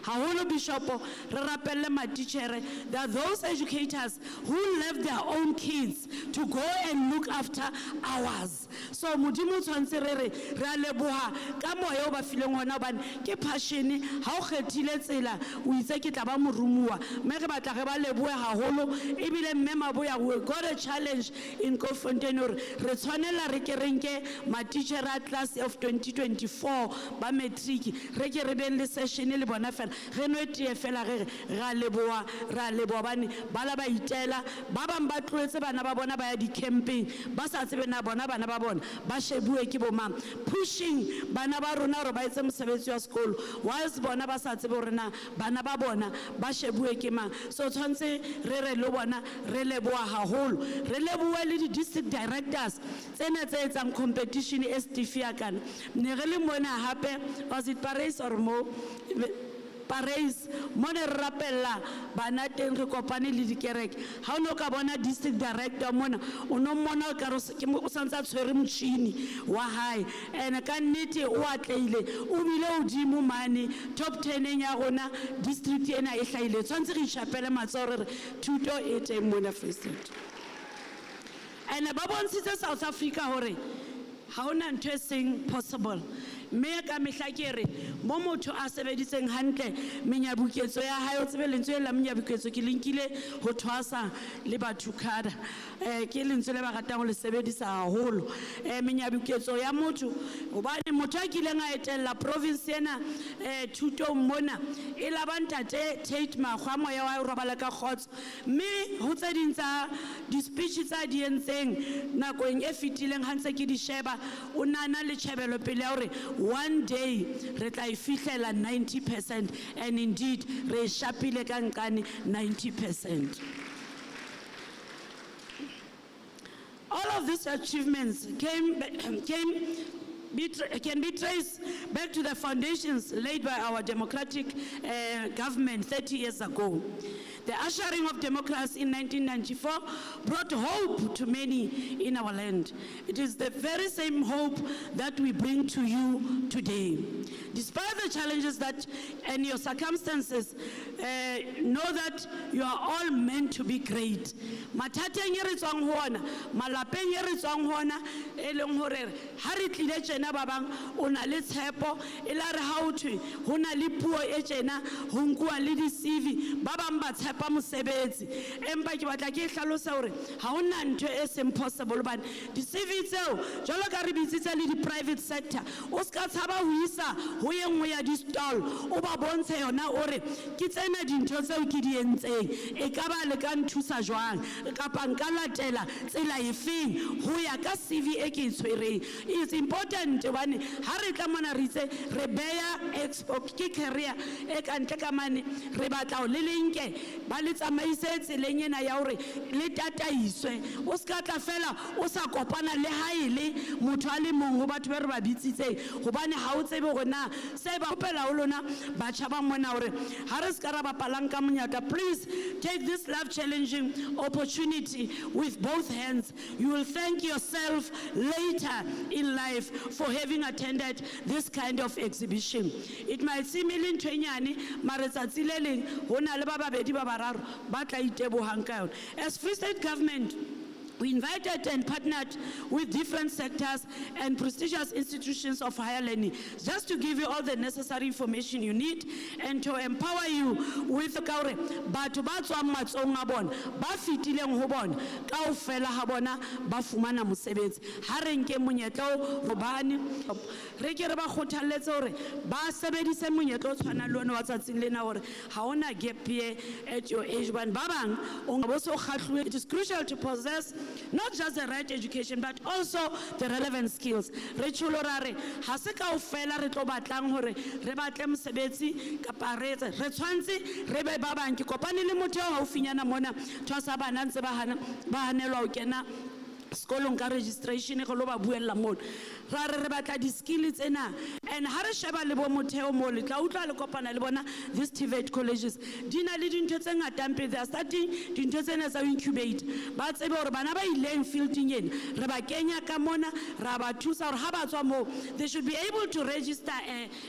Haholo Bishopo, Rapelle Matichere, there are those educators who left their own kids to go and look after ours. So Mudimu Twanserere, Raleboha, Kamoyo Bafilong Wanaban, ke passion, how Hetile Tsela, we take it about Murumua, Merbatareba Leboa Haholo, Ebile Memaboya, we got a challenge in Kofontenor, Retonela Rekerenke, Matichera class of 2024, Bametriki, Rekereben session, Bonafel. Renouete fela ra leboa bane bala ba itela ba bang ba tlwetse bana ba bona ba ya di camping ba sa tsebe na bona bana ba bona ba shebue ke bo mang, pushing bana ba rona hore ba etse mosebetsi wa sekolo whilst bona ba sa tsebe hore na bana ba bona ba shebue ke mang. So tshwantse re lo bona re leboa haholo, re leboa le di district directors tsena tse etsang competition e stifia kana ne re le mona hape, was it Paris or mo Paris mone rapella bana teng re kopane le dikereke ha o no ka bona district director mona o no mona ka re ke mo santsa tshwere motšhini wa hae ene ka nnete o atleile o bile o dimo mane top 10 ya rona district ena e hlaile tshwantse re itshapele matsoro re thuto e teng mona Free State. Ene ba bontshitse South Africa hore ha ona ntho e seng possible, mme ka mehla ke re mo motho a sebeditseng hantle menyabuketso ya hae o tsebe lentswe la menyabuketso ke linkile ho thwasa le bathukada ke lentswe le ba ratang ho le sebedisa haholo menyabuketso ya motho hobane motho a kileng a etella province ena thutong mona e la bantate Tate Makgwa moya wa robala ka khotso mme ho tse ding tsa di speech tsa di entseng nakong e fetileng ha ntse ke di sheba o nana le tshebelo pele ya hore one day re tla ifihlela 90% and indeed re shapile ka nkane 90%. All of these achievements can be traced back to the foundations laid by our democratic government 30 years ago. The ushering of democracy in 1994 brought hope to many in our land. It is the very same hope that we bring to you today. Despite the challenges that and your circumstances, know that you are all meant to be great. Mathateng e re tswang ho ona, malapeng e re tswang ho ona, e leng hore ha re tlile tjena ba bang o na le tshepo e la re ha o thwe ho na le puo e tjena ho nkuwa le di CV ba bang ba tshepa mosebetsi empa ke batla ke hlalosa hore ha hona ntho e seng possible bana di CV tseo jwalo ka re bitsitse le di private sector o ska tshaba ho isa ho yengwe ya di stall o ba bontshe yona ore ke tsena dintho tseo ke di entseng e ka ba le ka nthusa jwang kapa nka latela tsela efeng ho ya ka CV e ke tshwereng. It's important bane ha re tla mona re itse re beya Expo ke career e ka ntle ka mane re batla o le lenke ba le tsamaise tseleng ena ya hore le tataiswe o ska tla fela o sa kopana le haile motho a le mong ho batho ba re ba bitsitse hobane ha o tsebe hore na se ba opela ho lona ba tshaba mona hore ha re ska ra ba palanka monyata. Please take this life challenging opportunity with both hands. You will thank yourself later in life for having attended this kind of exhibition. It might seem e le ntho e nyane mare tsatsi le leng ho na le ba babedi ba bararo ba tla itebohang ka yona. As Free State government, we invited and partnered with different sectors and prestigious institutions of higher learning just to give you all the necessary information you need and to empower you with the kaore batho ba tswang matsong a bona ba fitileng ho bona kaofela ha bona ba fumana mosebetsi ha re nke monyetla o bane re ke re ba kgothalletse hore ba sebedise monyetla o tshwana le ona wa tsatsing lena hore ha ona gap year at your age ba bang o bo so khahlwe. It is crucial to possess not just the right education but also the relevant skills. Re tshulorare ha se kaofela re tlo batlang hore re batle mosebetsi kapa re tshwantse re be ba bang ke kopane le motho o haufinyana mona tshwasa bana ntse ba hanelwa o kena sekolong ka registration go lo ba buella mo ra re batla di skill tsena and ha re sheba le bo motheo mo le tla utla le kopana le bona this TVET colleges di na le dintho tse ngata mpe they are starting dintho tsena tsa incubate ba tsebe hore bana ba ileng fielding ena re ba kenya ka mona ra ba thusa hore ha ba tswa mo they should be able to register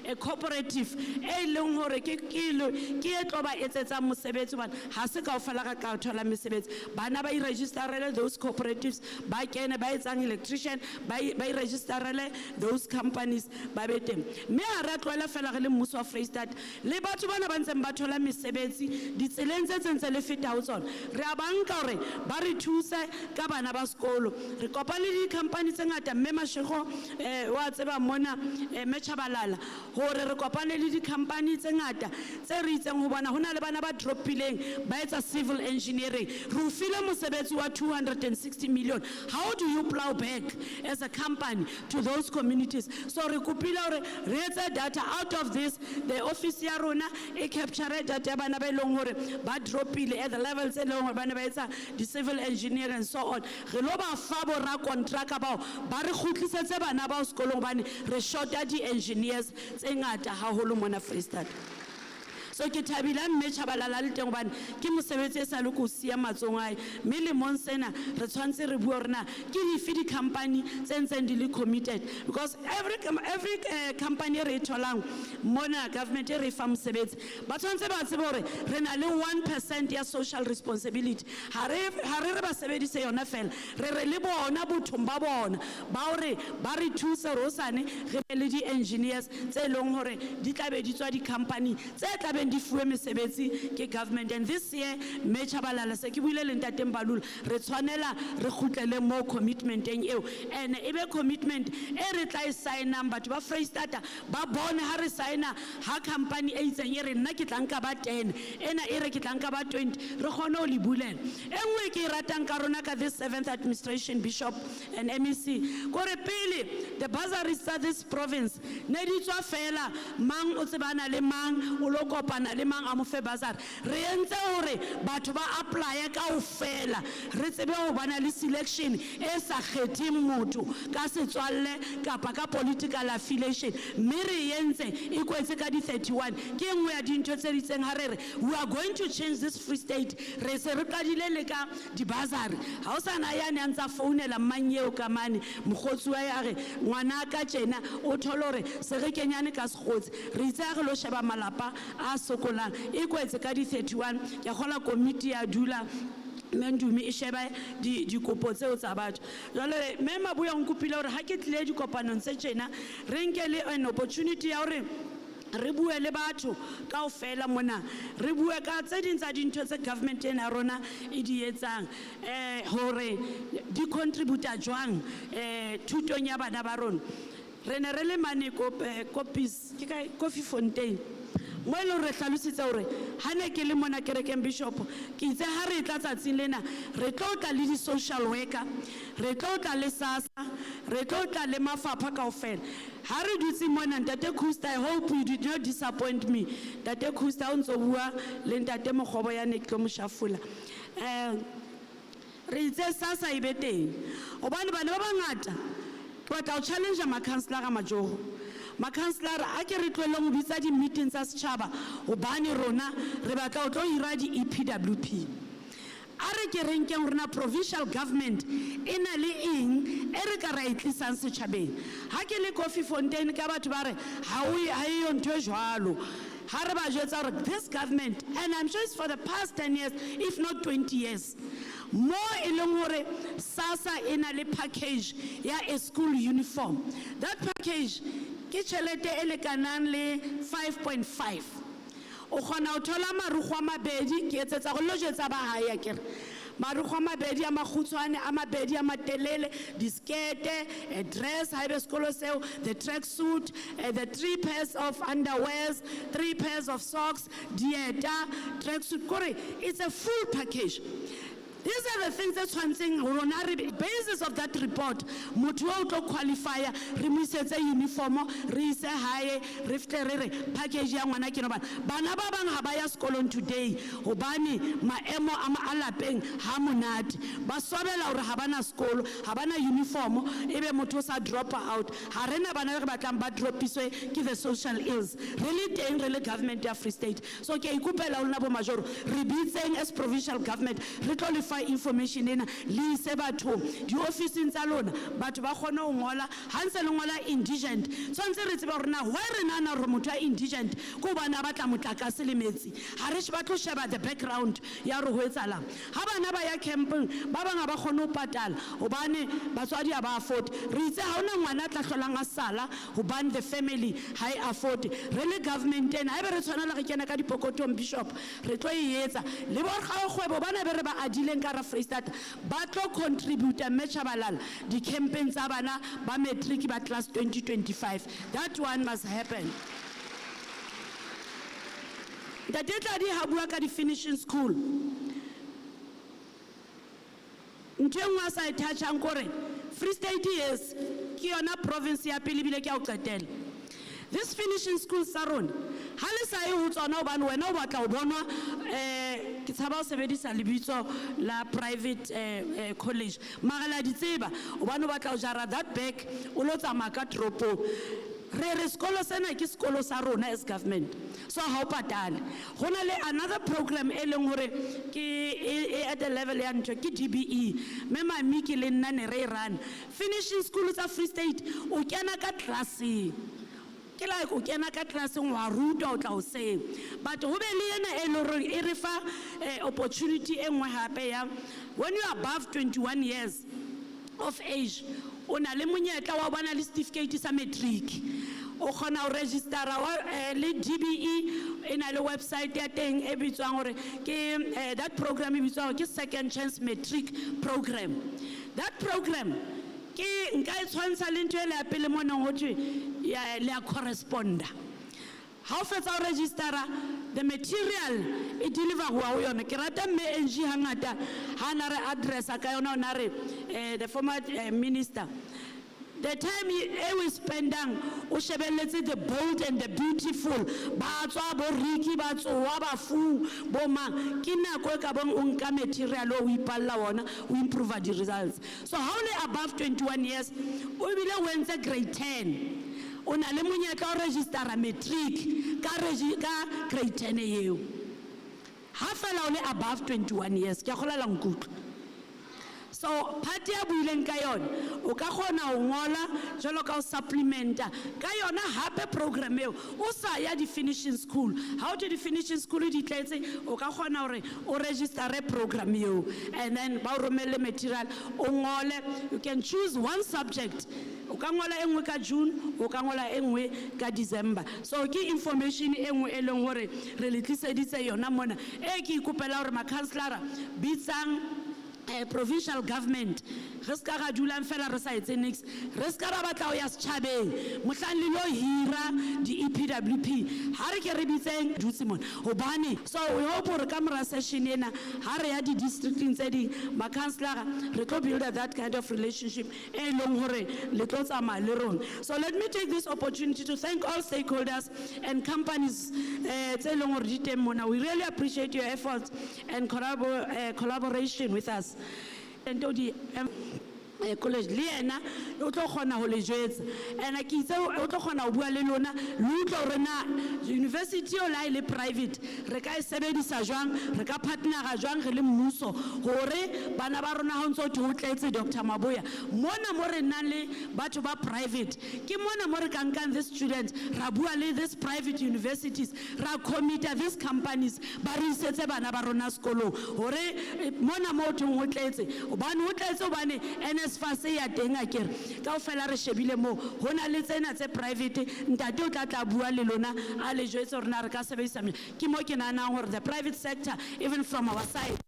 a cooperative e leng hore ke e tlo ba etsetsa mosebetsi bana ha se kaofela ka thola mesebetsi bana ba i-registerele those cooperatives ba kene ba etsang electrician ba i-registerele those companies ba bete me a ra tloela fela re le mmuso wa Free State le batho bana ba ntseng ba thola mesebetsi di tseleng tse tsentse le feta ho tsona re a banka hore ba re thuse ka bana ba sekolo re kopane le di company tse ngata mme mashego wa tseba mona me Chabalala hore re kopane le di company tse ngata tse re itseng ho bona hona le bana ba dropileng ba etsa civil engineering re o file mosebetsi wa 260 million. How do you plow back as a company to those communities? So re kupila hore re etsa data out of this the office ya rona e capture data ya bana ba elong hore ba dropile at the levels elong hore bana ba etsa di civil engineering and so on re lo ba fa bo ra contract ba re khutlisetse bana ba sekolong bane re shorta di engineers tse ngata haholo mona Free State. so ke thabile mme Chabalala le teng hobane ke mosebetsi e sa le ko sia matsong a hae mme lemong sena re tshwantse re bua rena ke dife di-company tse ntseng di le committed because every company e re e tholang mona government e re e fa mosebetsi ba tshwantse ba tsebe hore re na le 1% ya social responsibility ha re ba sebedise yona fela re le bona bothong ba bona ba hore ba re thuse rosane re be le di-engineers tse leng hore di tlabe di tswa di-company tse tlabeng di fuwe mesebetsi ke government and this year mme Chabalala se ke buile le ntate Mbalula re tshwanela re kgutlele mo commitmenteng eo and ebe commitment e re tla e signang batho ba Freistata ba bone ha re signa ha company e itseng e re nna ke tla nka ba 10 ena e re ke tla nka ba 20 re kgone ho le bulela engwe ke ratang ka rona ka this 7th administration bishop and MEC kore pele the bursaries tsa this province ne di tswa fela mang o tsebana le mang o lo kopana le mang a mo fe bursary re entse hore batho ba apply ka ofela re tsebe ho bana le selection e sa kgetheng motho ka setswalle kapa ka political affiliation mme re entse e kwetse ka di 31 ke engwe ya dintho tse ditseng ha re we are going to change this Free State re se re qadile le ka di bursary ha o sana yane a ntsa founela mmanyeo ka mane mogotsi wa ya re ngwana ka tjena o tholore se re kenyane ka segotsi re itse re lo sheba malapa a sokolang e kwetse ka di 31 ke gola committee ya dula mendumi e sheba dikopo tseo tsa batho jwale mme Mabuya o nkopile hore ha ke tlile dikopanong tse tjena re nke le an opportunity ya hore re bue le batho kaofela mona re bue ka tse ding tsa dintho tse government ena rona e di etsang hore di contribute jwang thutong ya bana ba rona re ne re le mane copies ke kae Coffee Fontaine mo le re hlalositse hore ha ne ke le mona kerekeng bishop ke itse ha re tla tsatsing lena re tlo tla le di social worker re tlo tla le SASSA re tlo tla le mafapha kaofela ha re dutse mona ntate Khusta I hope you did not disappoint me ntate Khusta o ntso bua le ntate Moghobo ya ne ke tlo mo shafula re itse SASSA e beteng hobane bana ba bangata ba tla challenge ma councillor a majoho ma councillor a ke re tlwele go bitsa di meetings tsa setšhaba hobane rona re batla o tlo ira di EPWP a re ke renkeng rona provincial government e na le eng e re ka ra itlisang setšhabeng ha ke le Coffee Fontaine ka batho ba re ha e yo ntho e jwalo ha re ba jwetsa hore this government and I'm sure it's for the past 10 years if not 20 years mo e leng hore SASSA e na le package ya a school uniform that package ke tšhelete e lekanang le 5.5 o kgona ho thola marukgo a mabedi ke etsetsa go lo jetsa ba hae a kere marukgo a mabedi a magutshwane a mabedi a matelele diskete a dress ha ebe sekolo seo the track suit the 3 pairs of underwears 3 pairs of socks dieta track suit kore it's a full package. These are the things that tshwantseng rona re basis of that report motho o tlo qualify re mo isetse uniform re ise hae re fitle re package ya ngwana ke no bana ba bang ha ba ya sekolong today hobane maemo a lapeng ha monate ba swabela hore ha bana sekolo ha bana uniform ebe motho sa drop out ha rena bana re batlang ba dropiswe ke the social ills really teng re le government ya Free State so ke ikopela lona bo majoro re bitseng as provincial government re tlo le information ena le ise batho di officing tsa lona batho ba kgone ho ngola ha ntse le ngola indigent tshwantse re tseba rona why re nana re motho a indigent ko bana ba tla motlakase le metsi ha re ba tlo sheba the background ya re ho etsalang ha bana ba ya camping ba banga ba kgone ho patala hobane batswadi a ba afford re itse ha ona ngwana tla hlolang a sala hobane the family ha e afford re le government ena ha be re tshwanela re kena ka dipokotong bishop re tlo e etsa le bo kgwebo bana be re ba adileng ka Freistata ba tlo contribute mme Chabalala di campaign tsa bana ba matric ba class 2025 that one must happen that di ha bua ka di finishing school ntengwa sa itachang kore Free State yes ke yona province ya pele bile ke a o qetela this finishing school saron ha le sa e ho tsona hobane wena o batla o bonwa ke tshaba o sebedisa lebitso la private college magala di tseba hobane o batla o jara that back o lo tsamaya ka tropo re sekolo sena ke sekolo sa rona as government, so ha o patale. Go na le another program e leng hore ke at the level ya ntho ke DBE, me mami ke le nna ne re run finishing school tsa Free State, o kena ka classing ke like o kena ka classeng wa ruta o tla o seng, but ho be le yena e le hore e re fa opportunity e nngwe hape ya when you are above 21 years of age o na le monyetla wa bona le certificate sa matric, o khona o registera le DBE ina le website ya teng e bitswang gore ke that program e bitswang ke second chance matric program. That program ke nka e tshwantsha le ntwe le apele mona ngotwe ya le corresponda. How fetsa o registera the material e deliver wa o yona ke rata me NG hangata ha na re address ka yona na re the former minister the time we spendang o shebelletse the bold and the beautiful ba tswa bo Riki ba tswa ba fu bo mang ke nako e ka bong o nka material o ipalla wona o improve the results. So how le above 21 years o bile o entse grade 10 o na le monyetla o registera matric ka grade 10 eo ha fela o le above 21 years ke golela nkutlo. So party ya buileng ka yona o ka kgona ho ngola jalo ka o supplementa ka yona hape program eo o sa ya di finishing school, how to di finishing school di tletse o ka kgona hore o register program eo and then ba o romelle material o ngole. You can choose one subject, o ka ngola engwe ka June o ka ngola engwe ka December. So ke information engwe e leng hore re le tliseditse yona mona e ke ikopela hore ma counselor bitsang provincial government re ska ga dulang fela re sa etse nix, re ska ra batla o ya setjhabeng mohlang le lo hira di EPWP ha re ke re bitseng dutse mona hobane. So we hope hore ka mora session ena ha re ya di districting tse di ma counselor re tlo build that kind of relationship e leng hore le tlo tsamaya le rona. So let me take this opportunity to thank all stakeholders and companies tse leng hore di teng mona. We really appreciate your efforts and collaboration with us. And the college le ena o tlo khona ho le jwetsa ena ke itse o tlo khona ho bua le lona le utlo re na university o la ile private re ka e sebedisa jwang re ka partnera jwang re le mmuso hore bana ba rona ha ntse o tletse Dr. Maboya mona mo re nang le batho ba private ke mona mo re ka nkang the students ra bua le this private universities ra commit these companies ba re isetse bana ba rona sekolo hore mona mo thong o tletse obane o tletse obane NSFAS ya teng a kere ka o fela re shebile mo hona le tsena tse private ntate o tla bua le lona a le jwetsa rena re ka sebedisa ke mo ke nana hore the private sector even from our side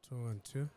Two and two.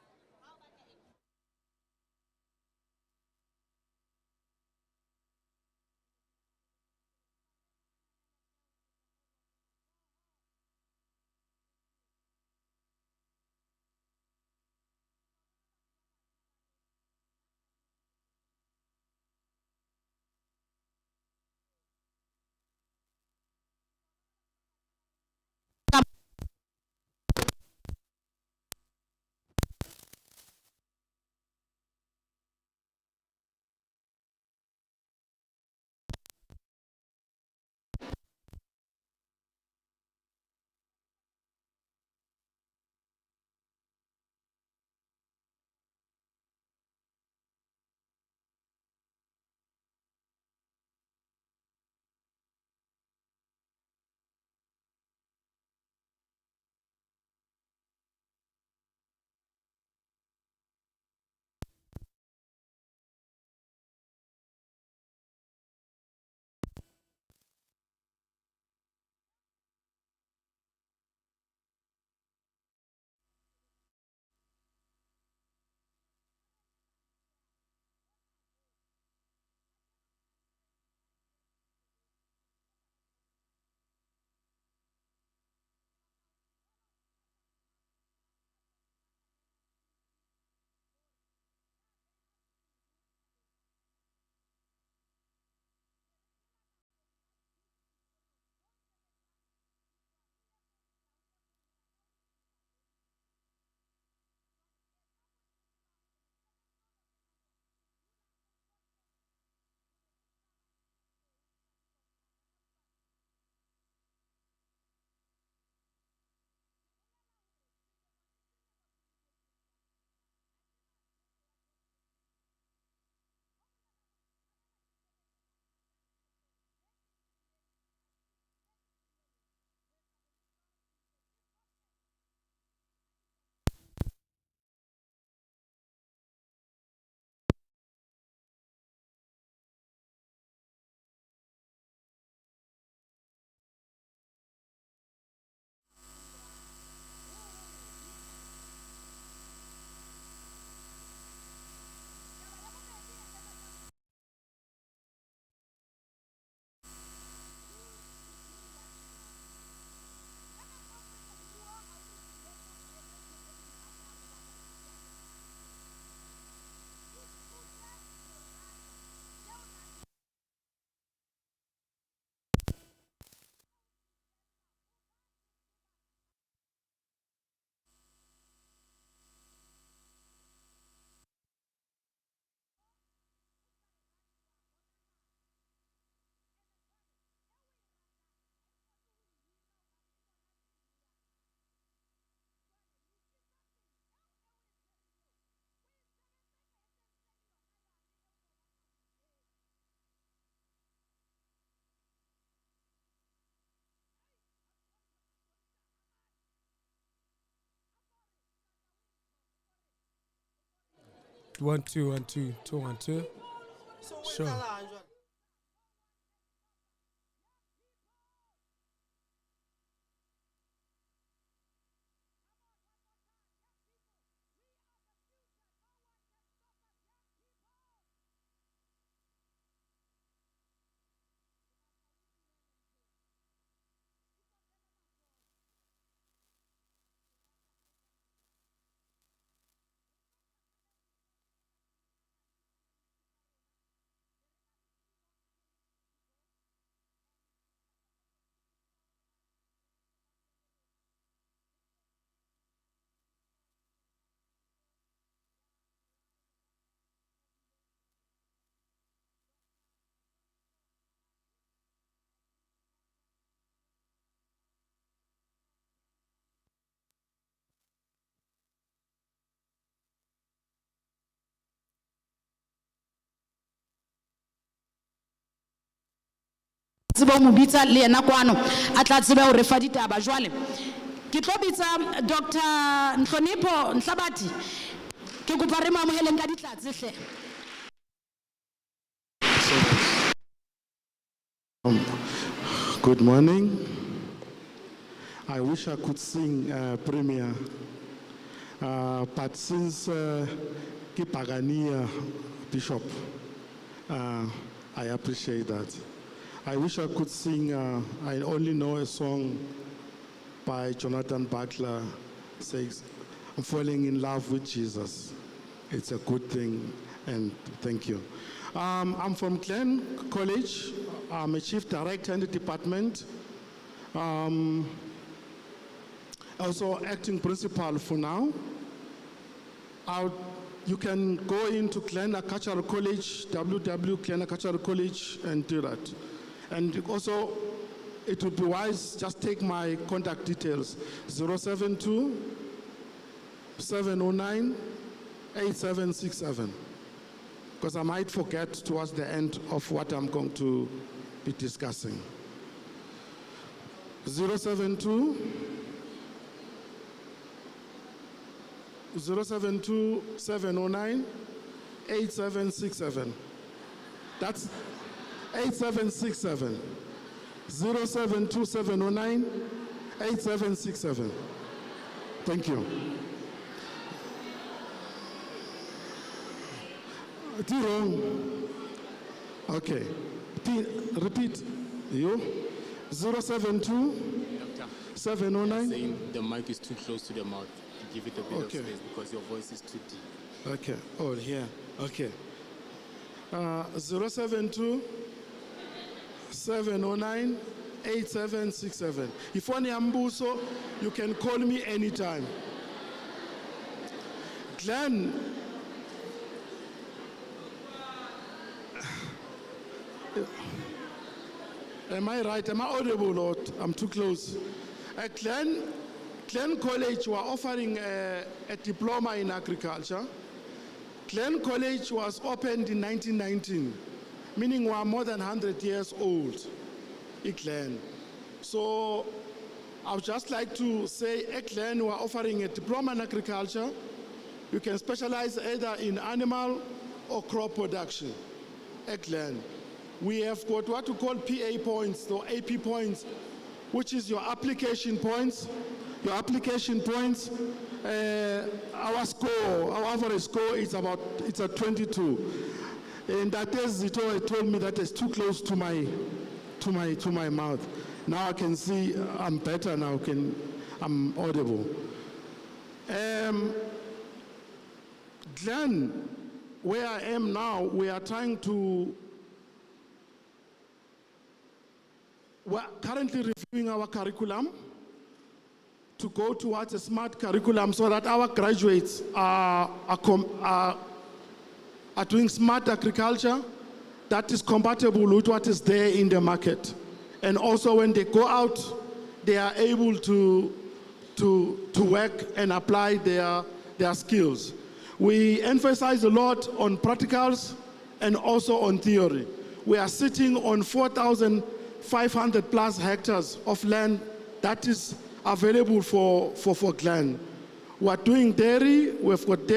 1 2 1 2 2 1 2. Sure. tseba mo bitsa le ena kwano a tla tseba ho re fa ditaba jwale ke tlo bitsa Dr. Nhlonipho Nhlabati ke kopa re mamoheleng ka ditlatsi hle. Good morning. I wish I could sing Premier, but since ke Pagania Bishop, I appreciate that. I wish I could sing, I only know a song by Jonathan Butler, says, I'm falling in love with Jesus. It's a good thing, and thank you. I'm from Glen College. I'm a chief director in the department. Also acting principal for now. You can go into Glen Cultural College, Glen Cultural College, and do that. And also, it would be wise, just take my contact details, 072 709 8767. Because I might forget towards the end of what I'm going to be discussing. 072 709 8767. That's 8767. 072709 8767. Thank you. Wrong. Okay. Repeat. You. 072 709. Saying the mic is too close to the mouth. Give it a bit of space because your voice is too deep. Okay. Oh, here. Okay. 072 709 8767. If one ambuso, you can call me anytime. Glenn, am I right? Am I audible, Lord? I'm too close. Glen College were offering a diploma in agriculture. Glen College was opened in 1919, meaning we are more than 100 years old in Glen. So I would just like to say at Glen we are offering a diploma in agriculture. You can specialize either in animal or crop production at Glen. We have got what we call PA points or AP points, which is your application points. Your application points, our score, our average score is it's a 22. And that is, it told me that it's too close to my mouth. Now I can see I'm better now, I'm audible. Glen, where I am now, we're currently reviewing our curriculum to go towards a smart curriculum so that our graduates are doing smart agriculture that is compatible with what is there in the market. And also when they go out, they are able to work and apply their skills. We emphasize a lot on practicals and also on theory. We are sitting on 4,500 plus hectares of land that is available for Glen. We're doing dairy, we've got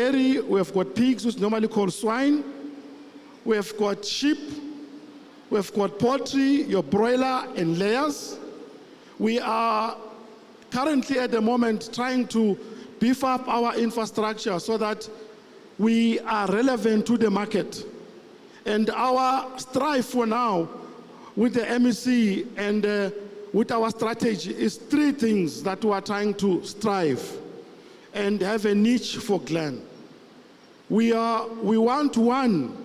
pigs, which is normally called swine, we've got sheep, we've got poultry, your broiler and layers. We are currently at the moment trying to beef up our infrastructure so that we are relevant to the market. And our strive for now with the MEC and with our strategy is three things that we are trying to strive and have a niche for Glen. We want one.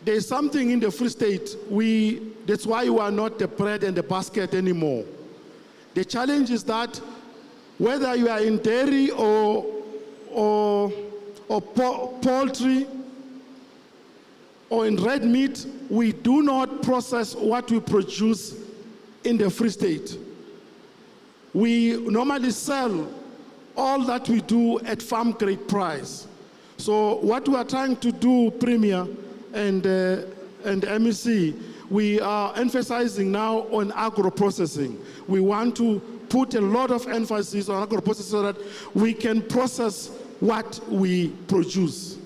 There's something in the Free State. That's why we are not the bread and the basket anymore. The challenge is that whether you are in dairy or poultry or in red meat, we do not process what we produce in the Free State. We normally sell all that we do at farm grade price. So what we are trying to do, Premier and MEC, we are emphasizing now on agro-processing. We want to put a lot of emphasis on agro-processing so that we can process what we produce.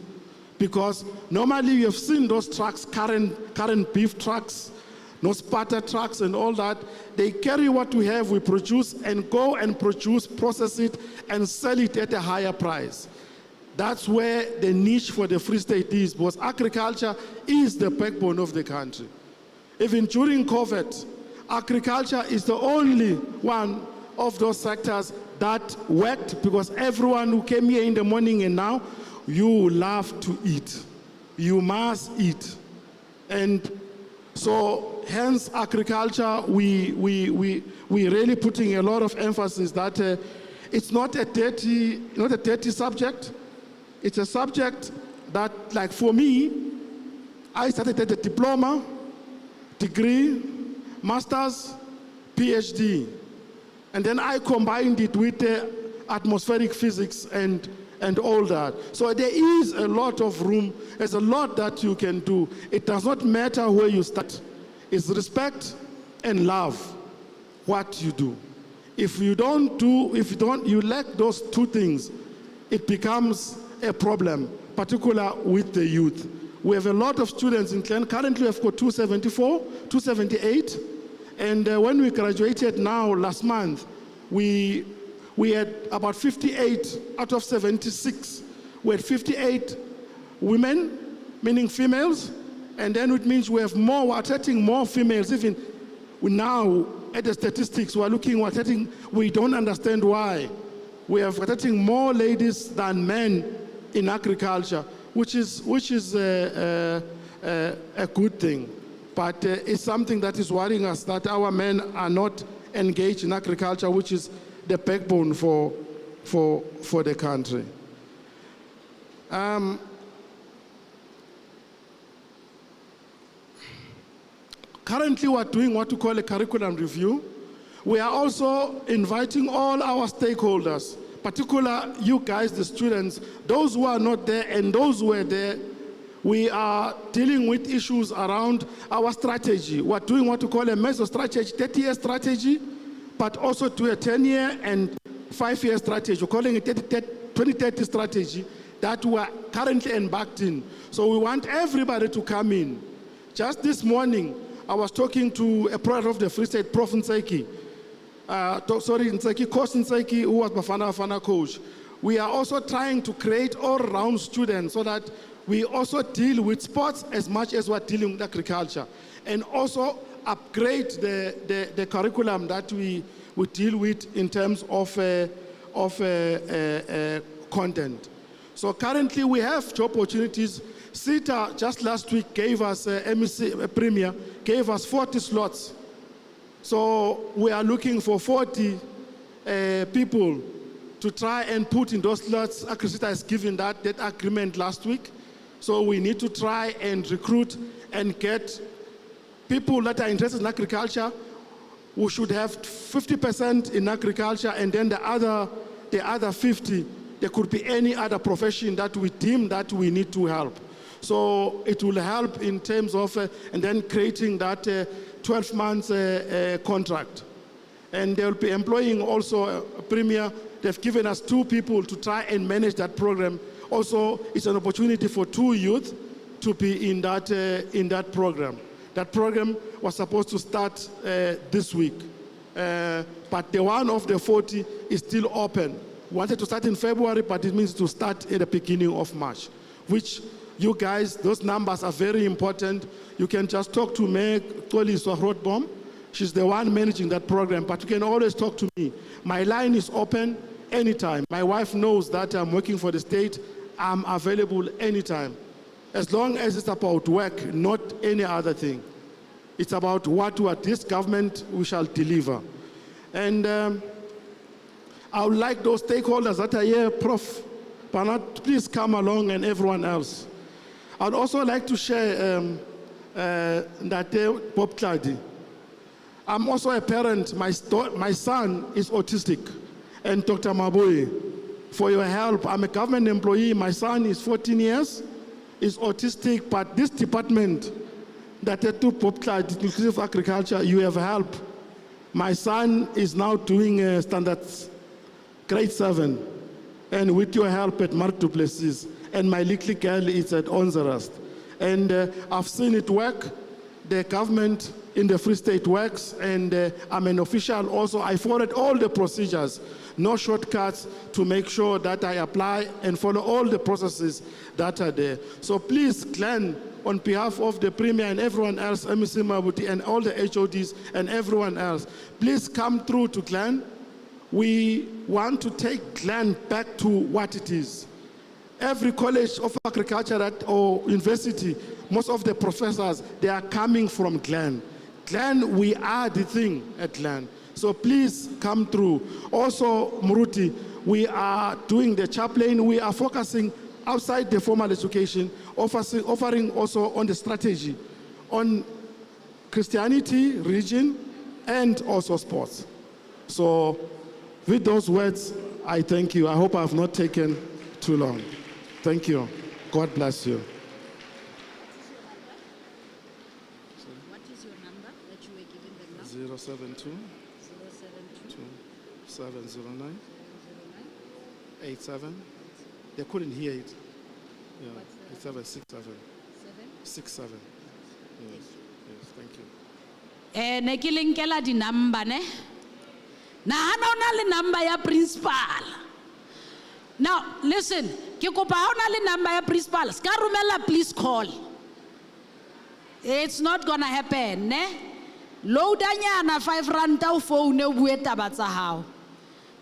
Because normally you have seen those trucks, current beef trucks, those butter trucks and all that, they carry what we have, we produce, and go and produce, process it, and sell it at a higher price. That's where the niche for the Free State is, because agriculture is the backbone of the country. Even during COVID, agriculture is the only one of those sectors that worked, because everyone who came here in the morning and now, you love to eat. You must eat. And so hence agriculture, we really putting a lot of emphasis that it's not a dirty subject. It's a subject that, like for me, I started at a diploma, degree, master's, PhD. And then I combined it with atmospheric physics and all that. So there is a lot of room. There's a lot that you can do. It does not matter where you start. It's respect and love what you do. If you lack those two things, it becomes a problem, particularly with the youth. We have a lot of students in Glen. Currently, we've got 274, 278. And when we graduated now last month, we had about 58 out of 76. We had 58 women, meaning females, and then it means we are taking more females. Even now, at the statistics, we don't understand why. We're taking more ladies than men in agriculture, which is a good thing. But it's something that is worrying us, that our men are not engaged in agriculture, which is the backbone for the country. Currently, we're doing what we call a curriculum review. We are also inviting all our stakeholders, particularly you guys, the students, those who are not there and those who are there. We are dealing with issues around our strategy. We're doing what we call a meso strategy, 30-year strategy, but also to a 10-year and 5-year strategy. We're calling it 2030 strategy that we are currently embarked in. So we want everybody to come in. Just this morning, I was talking to a product of the Free State, Prof. Nseki. Coach Nseki, who was Bafana coach. We are also trying to create all-round students so that we also deal with sports as much as we're dealing with agriculture, and also upgrade the curriculum that we deal with in terms of content. So currently we have job opportunities. CETA just last week gave us, MEC Premier, gave us 40 slots. So we are looking for 40 people to try and put in those slots. AgriCETA has given that agreement last week. So we need to try and recruit and get people that are interested in agriculture. We should have 50% in agriculture, and then the other 50, there could be any other profession that we deem that we need to help. So it will help in terms of, and then creating that 12 months contract. And they'll be employing also a Premier they've given us 2 people to try and manage that program. Also, it's an opportunity for 2 youth to be in that program. That program was supposed to start this week, but the one of the 40 is still open. Wanted to start in February, but it means to start at the beginning of March, which you guys, those numbers are very important. You can just talk to Meg Toliswa Rothbaum. She's the one managing that program, but you can always talk to me. My line is open anytime. My wife knows that I'm working for the state. I'm available anytime. As long as it's about work, not any other thing. It's about what this government we shall deliver. And I would like those stakeholders that are here, Prof. Panat, please come along, and everyone else. I'd also like to share that Bob Clady. I'm also a parent. My son is autistic. And Dr. Maboe, for your help, I'm a government employee. My son is 14 years, is autistic, but this department, that to Bob Clady, Inclusive Agriculture, you have helped. My son is now doing standards, grade 7, and with your help at Mark du Plessis, and my little girl is at Onzerast. And I've seen it work. The government in the Free State works, and I'm an official also. I followed all the procedures, no shortcuts, to make sure that I apply and follow all the processes that are there. So please, Glenn, on behalf of the Premier and everyone else, MEC Mabuti, and all the HODs and everyone else, please come through to Glen. We want to take Glen back to what it is. Every college of agriculture or university, most of the professors, they are coming from Glen. Glen, we are the thing at Glen. So please come through. Also, Muruti, we are doing the chaplain. We are focusing outside the formal education, offering also on the strategy, on Christianity, religion, and also sports. So with those words, I thank you. I hope I have not taken too long. Thank you. God bless you. What is your number that you were giving them now? 072 709 87. They couldn't hear it. Yeah, 8767. 67. Yes, yes, thank you. Ne ke linkela di number ne. Na hana ona le number ya principal. Now listen, ke kopa ha ona le number ya principal, ska romela please call. It's not gonna happen, ne? Loadanyana 5 rand o phone o bue taba tsa hao.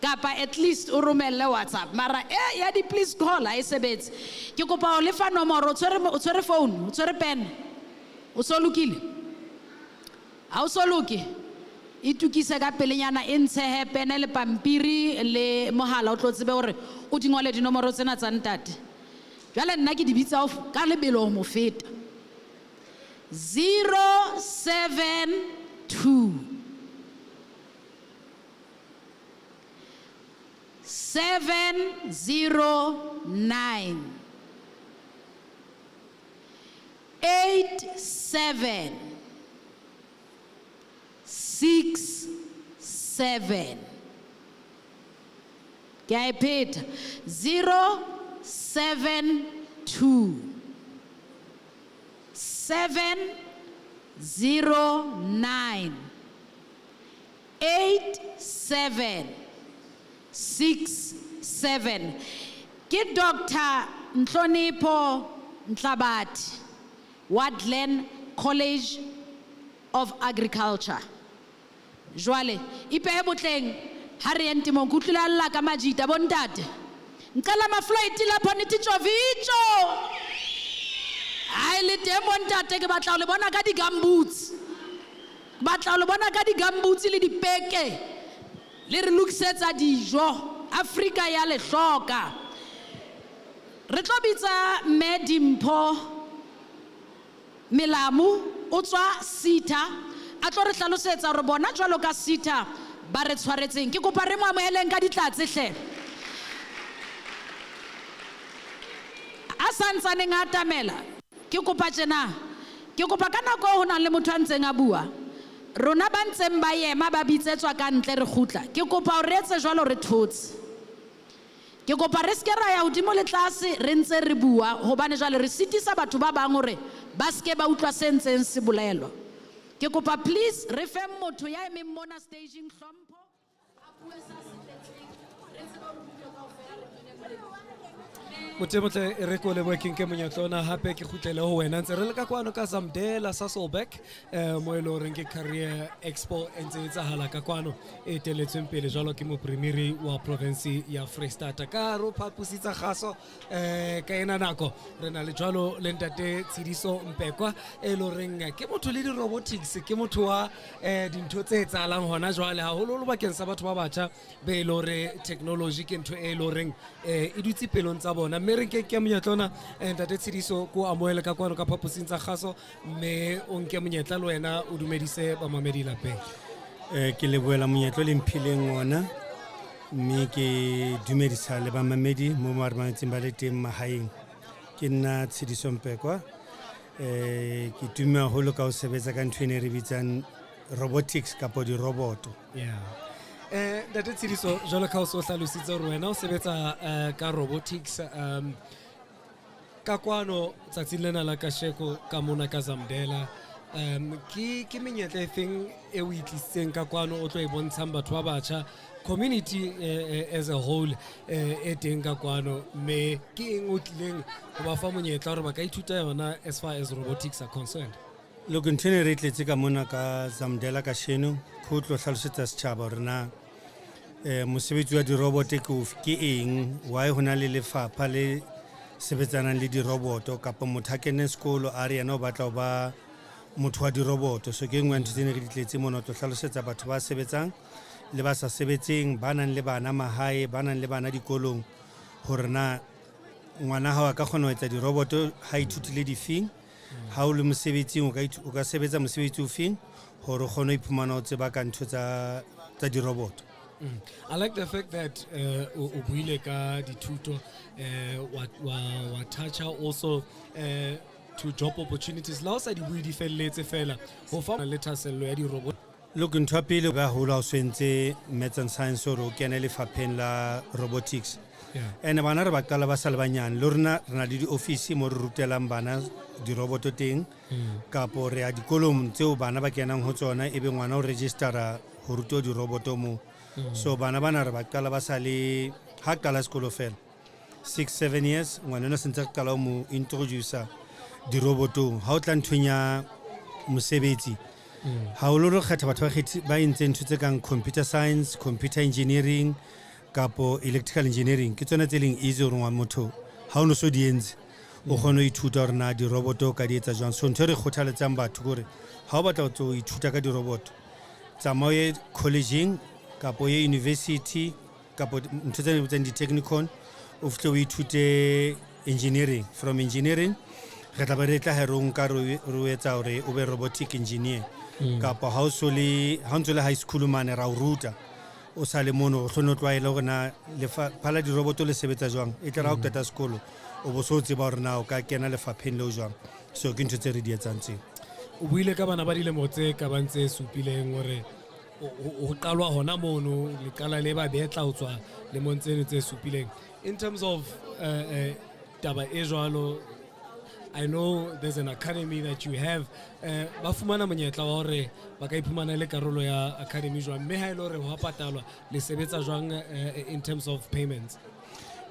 Kapa at least o romelle WhatsApp. Mara ya di please call ha e sebetse. Ke kopa o lefa nomoro, o tshwere phone, o tshwere pen. O so lokile. Ha o so loki. Itukise ka pelenyana e ntshehe pene le pampiri le mohala o tlo tsebe hore o di ngole dinomoro tsena tsa ntate. Jwale nna ke di bitsa ka lebelo mo feta. 072 709 87 67. Can I repeat? 072 709 87 67. Ke Dr. Nhlonipho Nhlabati, Wadlen College of Agriculture. Jwale ipehe botleng ha re ente mo kutlula alla ka majita bontate. Nkala ma flight la poniti chovicho. Ai le temo ntate ke batla le bona ka di gumboots. Batla le bona ka di gumboots le dipeke. Le re lokisetsa dijo. Afrika ya le hloka. Re tlo bitsa Medimpho Melamu o tswa Sita. A tlo re hlalosetsa re bona jwalo ka Sita ba re tshwaretseng. Ke kopa re mo amoheleng ka ditlatse hle. A santsane ngatamela. Ke kopa tjena. Ke kopa ka nako ho na le motho a ntseng a bua. Rona ba ntseng ba yema ba bitsetswa ka ntle re khutla. Ke kopa o re etse jwalo re thotse. ke kopa re ske ra ya hodimo le tlase re ntse re bua hobane jwale re sitisa batho ba bang hore ba ske ba utlwa se ntseng se bolelwa. Ke kopa please re fe motho ya emeng mona staging hlompho a bue sa se tletseng re ntse ba utlwa kaofela re bine molemo. Motle re ko leboking ke monyatlona hape ke khutlele ho wena ntse re le ka kwano ka Zamdela Sasolburg mo e lo reng ke Career Expo ntse etsahala ka kwano e teletsweng pele jwalo ke mo primary wa province ya Freistata ka ro phapusitsa kgaso ka ena nako re na le jwalo le ntate Tshidiso Mpekwa e lo reng ke motho le di robotics ke motho wa dintho tse etsalang hona jwale haholo lo bakeng sa batho ba batjha be lo re technology ke ntho e lo reng e dutse pelong tsa bona mme re nke monyetlona ntate Tshidiso ko amohele ka kwano ka phapusing tsa kgaso mme o nke monyetla le wena o dumedise ba mamedi lapeng. Ke leboela monyetlo le mphileng ona mme ke dumedisa le ba mamedi mo maramatsing ba le teng mahaeng. Ke nna Tshidiso Mpekwa ke tumme haholo ka ho sebetsa ka ntho ene re bitsang robotics kapo di roboto. Ntate Tshidiso jwalo ka o so hlalositse hore wena o sebetsa ka robotics ka kwano tsatsing lena la kasheko ka mona ka Zamdela ke menyetla e feng e o itlisitseng ka kwano o tlo e bontshang batho ba batjha community as a whole e teng ka kwano mme ke eng o tlileng ho ba fa monyetla hore ba ka ithuta yona as far as robotics are concerned? Look, ntho ene re tletse ka mona ka Zamdela ka sheno go tlo hlalosetsa setjhaba hore na mosebetsi wa di-robot ke eng, why hona le lefapha le sebetsanang le di-roboto kapa motho a kene sekolo a re yena o batla ho ba motho wa di-roboto. So ke engwe ntho tsene re di tletse mona o tlo hlalosetsa batho ba sebetsang le ba sa sebetseng ba nang le bana mahae ba nang le bana dikolong hore na ngwana hao a ka kgona ho etsa di-roboto ha ithutile difeng, ha o le mosebetsing o ka sebetsa mosebetsi o feng hore o kgone ho iphumana o tseba ka ntho tsa di-roboto. I like the fact that o buile ka dithuto wa toucha also to job opportunities la o sa di bue di felletse fela ho fa le thasello ya di-robot. Look, ntho pele ba hola o swentse maths and science hore o kene lefapheng la robotics. Ene bana re ba qala ba sa le banyane le rena re na le di-office mo re rutelang bana di-roboto teng kapo re ya dikolong tseo bana ba kenang ho tsona ebe ngwana o registera ho rutwa di-roboto mo. So bana re ba qala ba sa le ha qala sekolo fela 6-7 years ngwana no sentse qala o mo introduce di-robotong ha o tla nthong ya mosebetsi ha o lo re kgetha batho ba entseng ntho tse kang computer science, computer engineering kapo electrical engineering ke tsona tse leng easy hore motho ha o no so di entse o kgone ho ithuta hore na di-roboto ka di etsa jwang. So ntho re kgothaletsang batho gore ha o batla ho ithuta ka di-roboto tsamao ye collegeng kapo ye university kapo ntho tse bitsang di-technicon o fihle o ithute engineering. From engineering re tla ba re tla herong ka re etsa hore o be robotic engineer kapo ha o ntso le high school mane ra o ruta o sa le mono o kgone ho tlwaela hore na lefapha la diroboto le sebetsa jwang e tla ra o qeta sekolo o bo so tseba hore na o ka kena lefapheng leo jwang. So ke ntho tse re di etsang tseo. O buile ka bana ba dilemo tse ka bang tse supileng hore o qalwa hona mono le qala le ba betla ho tswa lemong tseno tse supileng. In terms of taba e jwalo, I know there's an academy that you have ba fumana monyetla wa hore ba ka iphumana le karolo ya academy jwang mme ha ile hore ho patalwa le sebetsa jwang in terms of payments?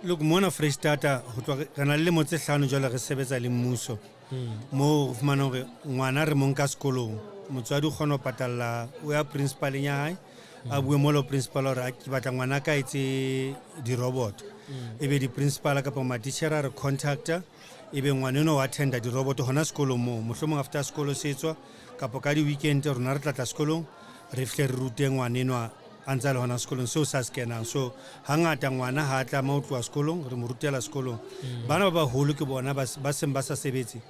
Look, mona Freistata ho tswa re na le lemo tse 5 jwale re sebetsa le mmuso mo o fumana hore ngwana re mo nka sekolong motswadi o kgona ho patalla o ya principaleng ya hae a bue mo lo principal hore ke batla ngwana ka etse di-robot ebe di-principal kapa matitjhera re contacta ebe ngwana eno wa attenda di-robot hona sekolong moo mohlomong after sekolo se etswa kapo ka di-weekend rona re tlatla sekolong re fihle re rute ngwana eno a ntse a le hona sekolong seo sa se kenang. So hangata ngwana ha a tla mo tloha sekolong re mo rutela sekolong bana ba baholo ke bona ba seng ba sa sebetse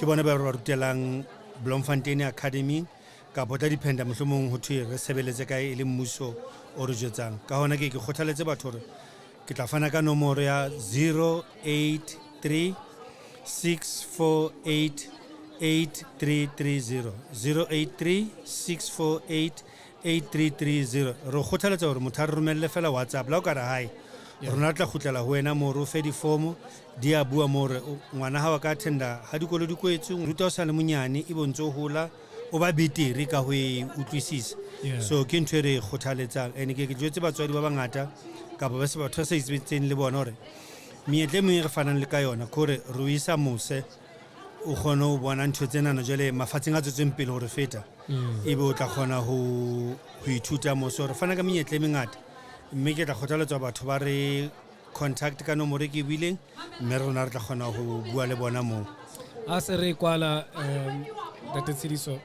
ke bona ba re rutelang Bloemfontein Academy kapo tla dependa mohlomong ho thwe re sebeletse kae e le mmuso o re jwetsang ka hona ke kgothaletse batho hore ke tla fana ka nomoro ya 083 648 8330 083 648 8330 re kgothaletsa hore motho a re romelle fela WhatsApp la o ka re hae rona tla khutlela ho wena mo ro fe di form di a bua mo re ngwana ha wa ka attenda ha dikolo di kwetse ruta o sa le monyane e bontse hola o ba betere ka ho utlwisisa so ke ntwe re khothaletsang ene ke jwetse batswadi ba bangata ka ba se batho sa itsetseng le bona hore mietle mo re fanang le ka yona kore ro isa mose o khona o bona ntwe tsena na jale mafatsheng a tsetseng pele hore feta ebe o tla khona ho ithuta mo so re fana ka mietle mengata mme ke tla khothaletsa batho ba re contact ka nomoro ke bileng mme rona re tla khona ho bua le bona mo a se re kwala Dr. Tsiriso,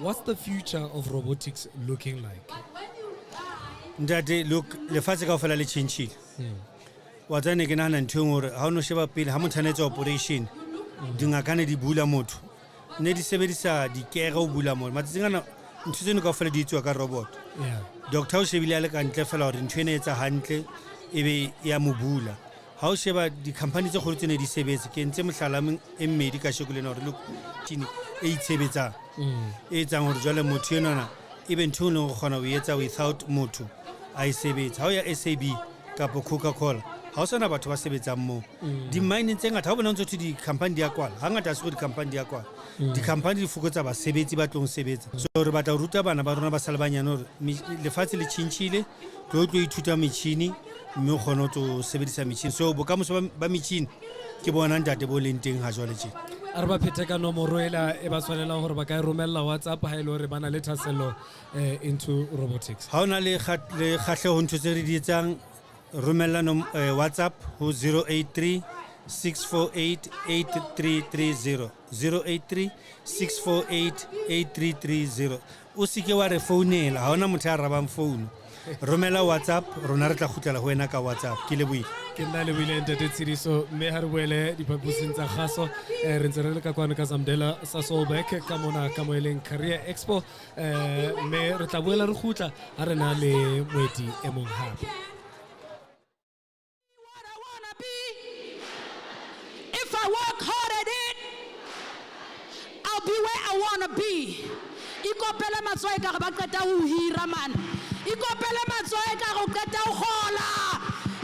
what's the future of robotics looking like? Ndate look le fatse ka ofela le change wa tsane ke nahana ntho ngore ha ono sheba pele ha mothanetse operation dingakane di bula motho ne di sebedisa di kere o bula motho matsingana ntho tseno ka ofela di itswa ka robot doctor o shebile ya le ka ntle fela hore ntho ene etsa hantle ebe ya mobula ha o sheba di company tse kgolo tsene di sebetse ke ntse mohlala e mmedi ka shekulena hore look tini e itsebetsa e tsang hore jwale motho enana ebe ntho le go kgona ho etsa without motho a isebetsa ha o ya SAB kapo Coca-Cola ha o sana batho ba sebetsang mo di mine tse ngata ha o bona ntse di company di a kwala ha ngata se go di company di a kwala di company di fokotsa basebetsi ba tlong sebetsa so re batla ho ruta bana ba rona ba salabanyana hore lefatshe le tshintshile tlo ithuta metjhini mme o kgona ho sebedisa metjhini so bokamoso ba metjhini ke bona ntate bo leng teng ha jwale tjena a re ba phete ka nomoro ela e ba tshwanela gore ba ka e romella WhatsApp ha ile hore ba na le thasello into robotics ha ona le kgahleho ntho tse re di etsang romella WhatsApp ho 083 648 8330 083 648 8330 o sike wa re founela ha ona motho a rabang phone romela WhatsApp rona re tla khutlela ho wena ka WhatsApp ke lebohile ke nna le buile Ntate Tsiriso mme ha re boele diphaposing tsa kgaso re ntse re le ka kwana ka Zamdela sa Solbeck ka mona ka moeleng Career Expo mme re tla boela re khutla ha re na le moeti e mong hape. If I work hard at it, I'll be where I want to be. Ikopele matsoe ka re ba qeta ho hira man. Ikopele matsoe ka re o qeta ho khola.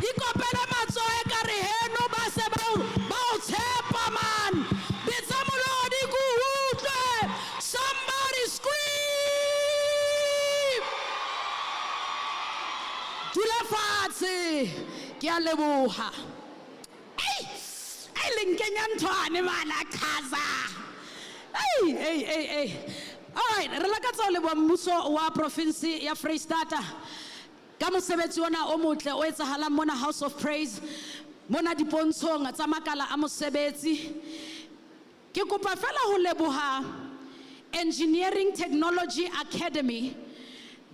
Ikopele matsoe ka re heno ba se ba o tshepa man. Bitsa molodi ku utlwe. Somebody scream. Dula fatshe. Ke a leboha. Linkenya ntwane bana chaza. Hey. All right, re la ka tsa le mmuso wa province ya Freistata. Ka mosebetsi ona o motle o etsahalang mona House of Praise. Mona dipontshong tsa makala a mosebetsi. Ke kopa fela ho leboha Engineering Technology Academy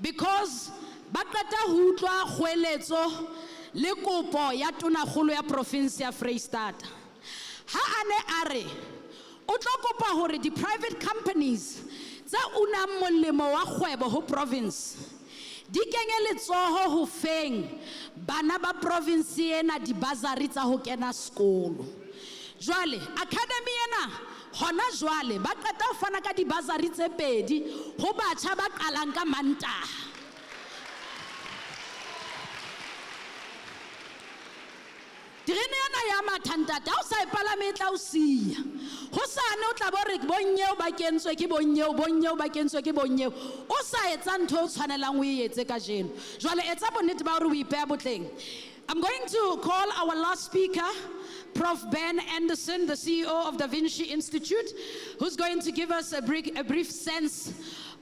because ba qeta ho utlwa kgweletso le kopo ya tonakgolo ya province ya Freistata. Ha ane are o tlo kopa hore di private companies tsa unang molemo wa kgwebo ho province di kenye letsoho ho feng bana ba province ena di bazari tsa ho kena sekolo. Jwale academy ena hona jwale ba qeta ho fana ka di bazari tse pedi ho batjha ba qalang ka Mantaha. Direna ya mathantata o sa ipalame tla o sia ho sane o tla bo re bonnye ba kentswe ke bonnye ba kentswe ke bonnye o sa etsa ntho o tshwanelang o etse ka jeno jwale etsa bonnete ba hore o ipeya botleng. I'm going to call our last speaker, Prof. Ben Anderson, the CEO of Da Vinci Institute, who's going to give us a brief sense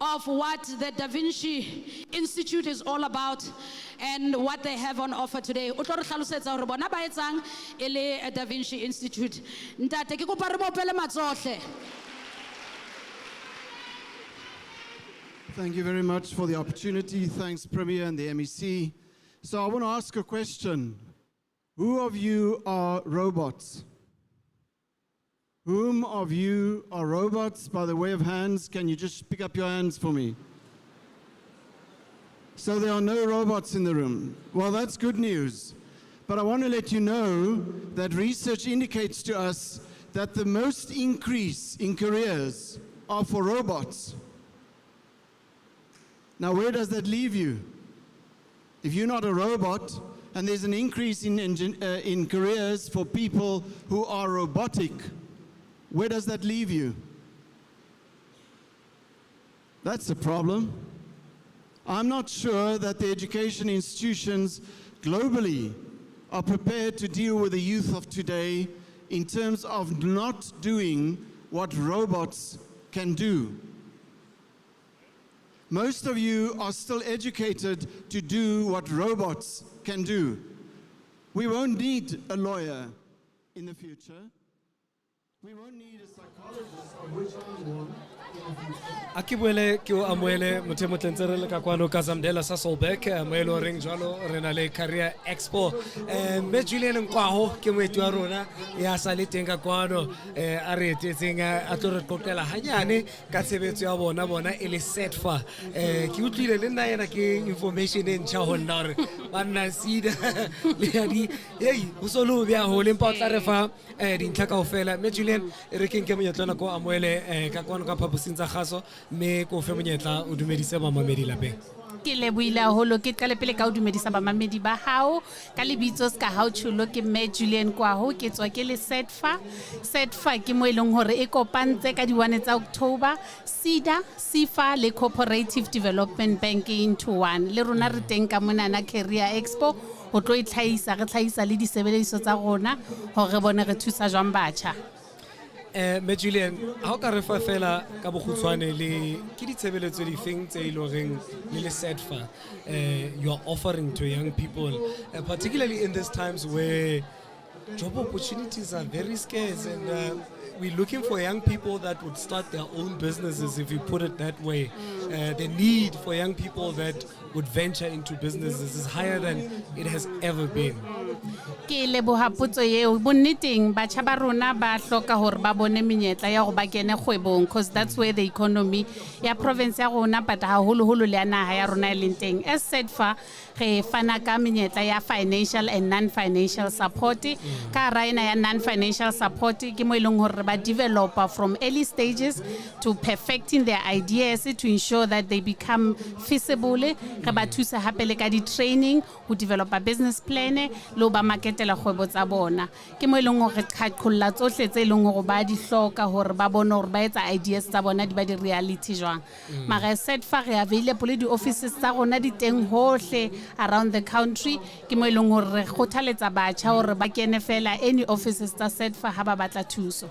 of what the Da Vinci Institute is all about and what they have on offer today. O tlo re hlalosetsa hore bona ba etsang e le Da Vinci Institute. Ntate ke kopa re bopele matsohle. Thank you very much for the opportunity. Thanks, Premier and the MEC. So I want to ask a question. Who of you are robots? Whom of you are robots? By the way of hands, can you just pick up your hands for me? So there are no robots in the room. Well, that's good news. But I want to let you know that research indicates to us that the most increase in careers are for robots. Now, where does that leave you? If you're not a robot, and there's an increase in careers for people who are robotic, where does that leave you? That's a problem. I'm not sure that the education institutions globally are prepared to deal with the youth of today in terms of not doing what robots can do. Most of you are still educated to do what robots can do. We won't need a lawyer in the future. We won't need a psychologist, of which I'm one. a ke boele ke o amoele motho e motle ntse re le ka kwano ka Zamdela sa Solberg mo e le horeng jwalo re na le Career Expo mme Julian Nkwaho ke moeti wa rona ya sa le teng ka kwano a re etetseng a tlo re qoqela hanyane ka tshebetso ya bona e le setfa ke utlwile le nna yena ke information e ntjha ho nna hore banna sida le ya di hey ho so lo bya ho le mpa o tla re fa dintlha kaofela mme Julian re ke nke monyetla na ko amoele ka kwano ka phaposing tsa kgaso mme ko fe monyetla o dumedise mamamedi lapeng ke lebohile haholo ke qale pele ka o dumedisa bamamedi ba hao ka lebitso ska hao tshulo ke mme Julian Kwaho ke tswa ke le setfa ke mo eleng hore e kopantse ka di 1 tsa October SIDA SIFA le Cooperative Development Bank into one le rona re teng ka monana Career Expo ho tlo itlhaisa re tlhaisa le disebediswa tsa rona hore bone re thusa jwang batjha me Julian ha o ka re fa fela ka bokgutshwane le ke ditshebeletso di feng tse ile horeng le setfa you are offering to young people particularly in these times where job opportunities are very scarce and we're looking for young people that would start their own businesses, if you put it that way. The need for young people that would venture into businesses is higher than it has ever been. Ke leboha potso eo bonneteng batjha ba rona ba hloka hore ba bone menyetla ya go ba kene kgwebong because that's where the economy ya province ya rona but haholo le ya naha ya rona e leng teng as said fa re fana ka menyetla ya financial and non-financial support ka raina ya non-financial support ke mo eleng hore ba developer from early stages to perfecting their ideas to ensure that they become feasible re ba thusa hape le ka di training ho develop a business plan lo ba marketela kgwebo tsa bona ke mo eleng hore qhaqholla tsohle tse eleng hore ba di hloka hore ba bone hore ba etsa ideas tsa bona di ba di reality jwang mara set fa re available di offices tsa rona di teng hohle around the country ke mo eleng hore re khothaletsa batjha hore ba kene fela any offices tsa set fa ha ba batla thuso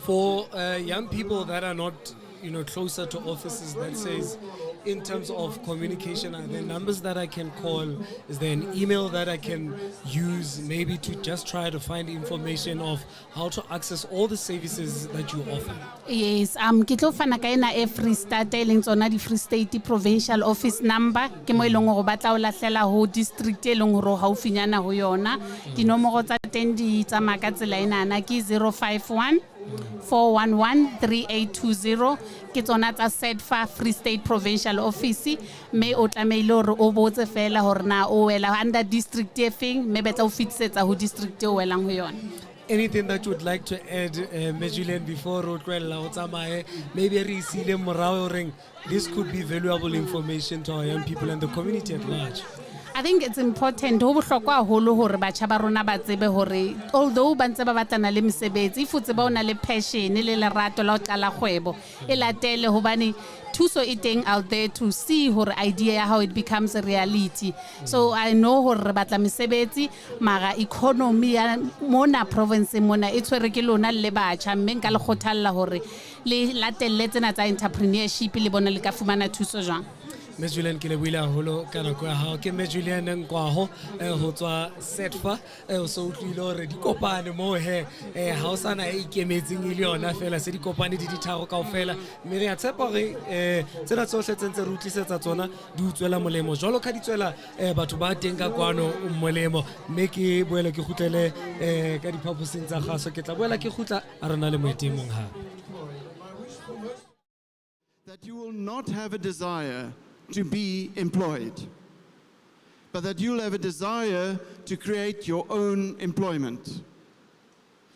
for young people that are not closer to offices that says in terms of communication are there numbers that I can call is there an email that I can use maybe to just try to find information of how to access all the services that you offer yes ke tlo fana ka ena Free State e leng tsona di Free State provincial office number ke mo eleng go batla o lahlela ho district e leng go haufinyana ho yona dinomoro tsa teng di tsamaya ka tsela ena ke 051 4113820 ke tsona tsa SEDFA Free State Provincial Office me o tlameile hore o botse fela hore na o wela under district e feng me betla o fitisetsa ho district e o welang ho yona anything that you would like to add Julian before o tlwella o tsamaye maybe re isile morao ring this could be valuable information to our young people and the community at large I think it's important ho bohlokwa haholo hore batjha ba rona ba tsebe hore although ba ntse ba batlana le mesebetsi ifutse ba ona le passion le lerato la ho qala kgwebo e latele hobane thuso e teng out there to see hore idea how it becomes a reality so I know hore re batla mesebetsi mara economy ya mona province mona e tshwere ke lona le batjha mme nka le kgothalla hore le latelle tsena tsa entrepreneurship le bona le ka fumana thuso jwang Ms. Julian ke le buile haholo ka nako ya hao ke Ms. Julian Nkwaho ho tswa setfa o so utlwile hore di kopane mo he ha o sana e ikemetseng ile yona fela se di kopane di tharo kaofela mme re a tshepa hore tsena tsohle tsentse re utlisetsa tsona di utswela molemo jwalo ka di tswela batho ba teng ka kwano molemo mme ke boela ke khutlele ka diphaposing tsa kgaso ke tla boela ke khutla a rena le moetemong ha that you will not have a desire to be employed, but that you'll have a desire to create your own employment.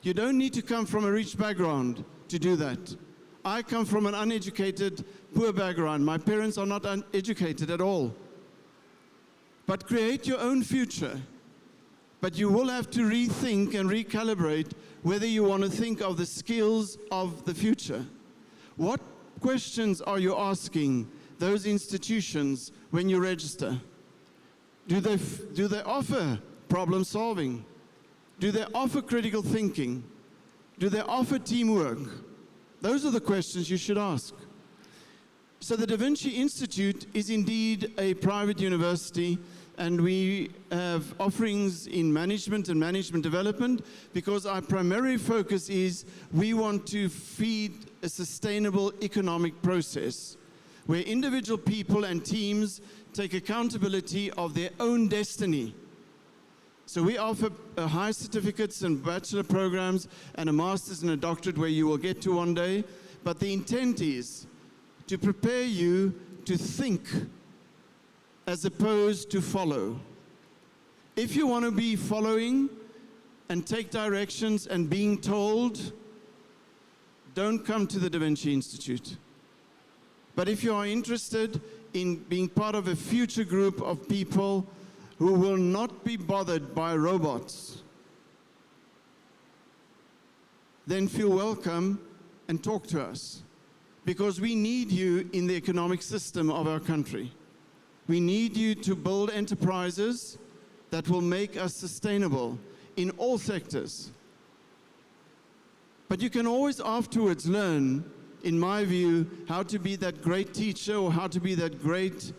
You don't need to come from a rich background to do that. I come from an uneducated, poor background. My parents are not educated at all. but create your own future. But you will have to rethink and recalibrate whether you want to think of the skills of the future. What questions are you asking those institutions when you register? Do they offer problem solving? Do they offer critical thinking? Do they offer teamwork? Those are the questions you should ask. So the Da Vinci Institute is indeed a private university, and we have offerings in management and management development, because our primary focus is we want to feed a sustainable economic process where individual people and teams take accountability of their own destiny. So we offer high certificates and bachelor programs and a master's and a doctorate where you will get to one day. But the intent is to prepare you to think as opposed to follow. If you want to be following and take directions and being told, don't come to the Da Vinci Institute. But if you are interested in being part of a future group of people who will not be bothered by robots, then feel welcome and talk to us. Because we need you in the economic system of our country. We need you to build enterprises that will make us sustainable in all sectors. But you can always afterwards learn, in my view, how to be that great teacher, or how to be that great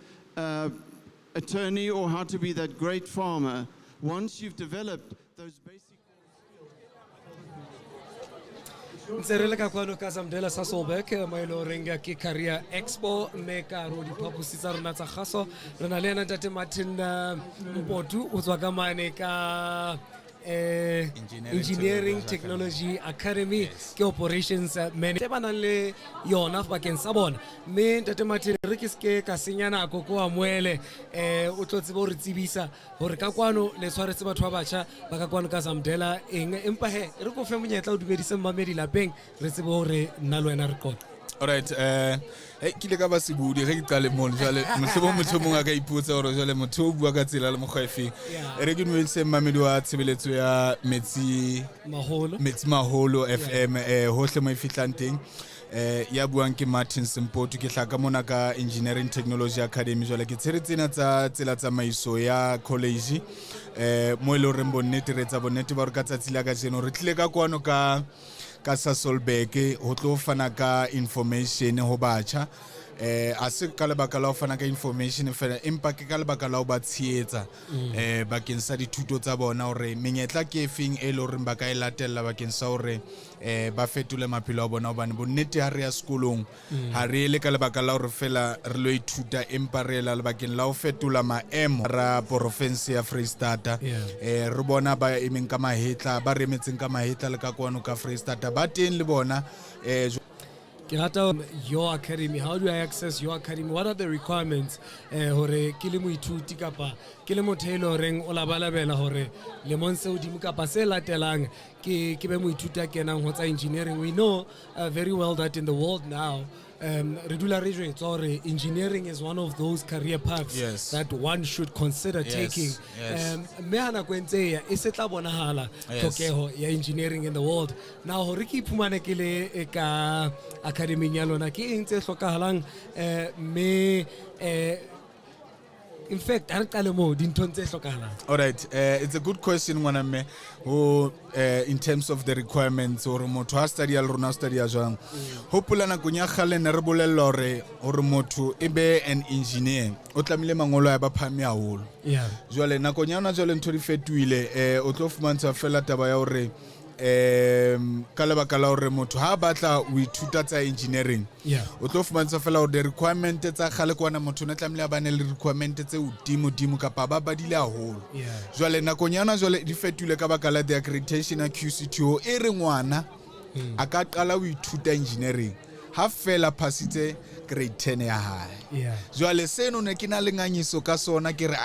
attorney, or how to be that great farmer once you've developed those basic ntse re le ka kwano ka Zamdela Sasolburg mo e lo reng ke Career Expo mme ka ro diphaposi tsa rona tsa gaso re na le ena Ntate Martin Mpotu o tswa ka mane ka Engineering Technology Academy ke operations manager ba nang le yona bakeng sa bona mme Ntate Martin re ke ske ka senya nako ko amoele o tlotse bo re tsibisa hore ka kwano le tshwaretse batho ba batjha ba ka kwano ka Zamdela eng empa he re go fe monyetla o dumedise mmamedi lapeng re tsebe hore nna le wena re kota. Alright, ke le ka ba sebudi ge ke qale mona jale mohlebo motho mong a ka ipotsa hore jale motho o bua ka tsela le mokgwa efeng re ke nwetse mmamedi wa tshebeletso ya metsi maholo FM hohle mo e fihlang teng ya buang ke Martin Mpotu ke hlaka mona ka Engineering Technology Academy jale ke tshere tsena tsa tsela tsamaiso ya college mo ile re mbonnete re tsa bonnete ba re ka tsatsi la ka jeno re tlile ka kwano ka Sasolburg ho tlo fana ka information ho batjha a se ka lebaka la ho fana ka information fela empa ke ka lebaka la ho ba tsheetsa bakeng sa dithuto tsa bona hore menyetla ke efeng e le hore ba ka e latella bakeng sa hore ba fetole maphelo a bona hobane bonnete ha re ya sekolong ha re le ka lebaka la hore fela re lo ithuta empa re la lebakeng la ho fetola maemo ra province ya Freistata re bona ba emeng ka mahetla ba remetseng ka mahetla le ka kwano ka Freistata ba teng le bona your academy. How do I access your academy? What are the requirements? Hore ke le moithuti kapa ke le motho e lo reng o la balabela hore le monse o dimo kapa se latelang ke be moithuti a kenang ho tsa engineering. We know very well that in the world now engineering is one of those career paths that one should consider taking. Mehana kwentseya e setla bonahala tokeho ya engineering in the world. Now hore ke iphumane ke le ka academy ya lona ke eng tse hlokahalang me in fact Alright, it's a good question ngwana who in terms of the requirements or motho ha study al rona study a jwang hopola na kunya khale ne re bolella hore motho e be an engineer o tlamile mangolo ya ba phame haholo jwale na konyana jwale ntho di fetuile o tlo fumantsa fela taba ya hore ka lebaka la hore motho ha batla o ithuta tsa engineering o tlo fumantsa fela hore the requirement tsa khale kwana motho ne tlamile ba ne le requirement tse udimo kapa ba badile haholo jwale nakonyana jwale di fetule ka baka la the accreditation a QCTO e re ngwana a ka qala o ithuta engineering ha fela pasitse grade 10 ya hae. Yeah. Jwale seno ne ke na le nganyiso ka sona ke re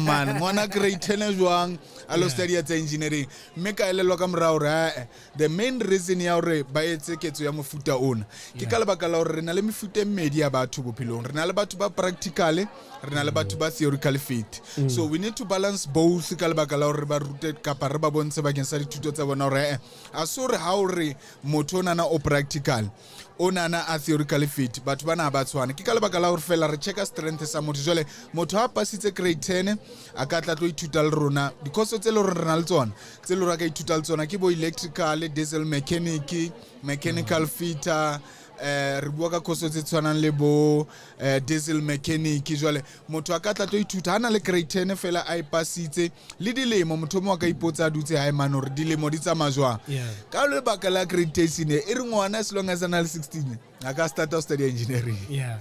man ngwana grade 10 jwang a lo study tsa engineering mme ka elelwa ka morao re the main reason ya hore ba etse ketso ya mofuta ona ke ka lebaka la hore re na le mefuta e mmedi ya batho bophelong. Re na le batho ba practical, re na le batho ba theoretical fit. So we need to balance both ka lebaka la hore ba rute kapa re ba bontshe bakeng sa dithuto tsa bona hore a so re ha o re motho o nana o practical o nana a theoretical fit batho bana ba tshwana ke ka lebaka la hore fela re checka strength sa motho. Jwale motho ha pasitse grade 10 a ka tla tlo ithuta le rona because tse le rona le tsona tse le rona ka ithuta le tsona ke bo electrical, diesel mechanic, mechanical fitter, re bua ka koso tse tshwanang le bo diesel mechanic. Jwale motho a ka tla tlo ithuta hana le grade 10 fela a ipasitse le dilemo motho mo ka ipotsa a dutse hae man hore dilemo di tsamaya jwang ka le baka la grade 10 e re ngwana as long as ana le 16 a ka start to study engineering. Yeah.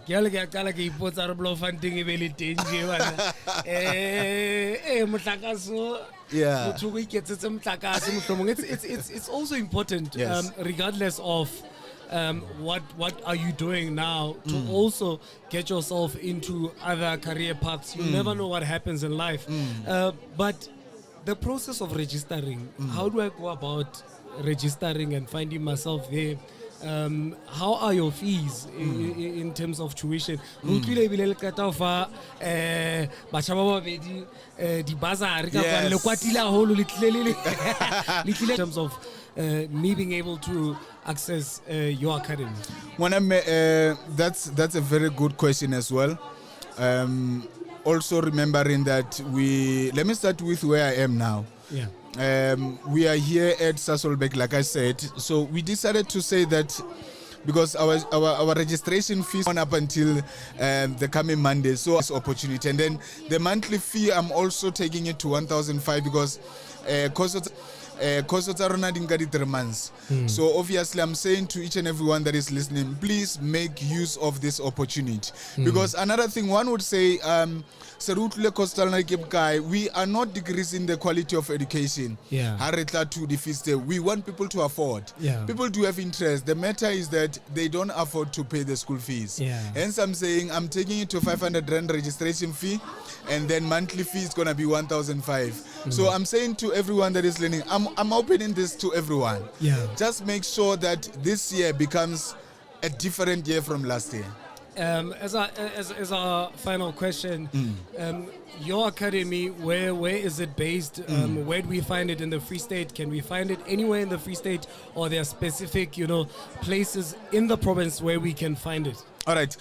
Ke le ke kala ke ipotsa re blow funding e be le teng je bana motlakaso motho go iketsetse motlakase mohlomong. It's also important regardless of what are you doing now to also get yourself into other career paths. You never know what happens in life. But the process of registering, how do I go about registering and finding myself there? How are your fees in terms of tuition? In terms of me being able to access your academy? That's a very good question as well. Also remembering that let me start with where I am now. Yeah. We are here at Sasolburg, like I said. So we decided to say that because our registration fees on up until the coming Monday. So it's opportunity. And then the monthly fee, I'm also taking it to 1,005 because costs are running 3 months. So obviously I'm saying to each and everyone that is listening, please make use of this opportunity. Because another thing one would say, we are not decreasing the quality of education. We want people to afford. People do have interest. The matter is that they don't afford to pay the school fees. Hence I'm saying I'm taking it to 500 rand registration fee, and then monthly fee is going to be 1,005. So I'm saying to everyone that is learning, I'm opening this to everyone. Just make sure that this year becomes a different year from last year. As our final question, your academy, where is it based? Where do we find it in the Free State? Can we find it anywhere in the Free State, or there are specific, places in the province where we can find it? All right.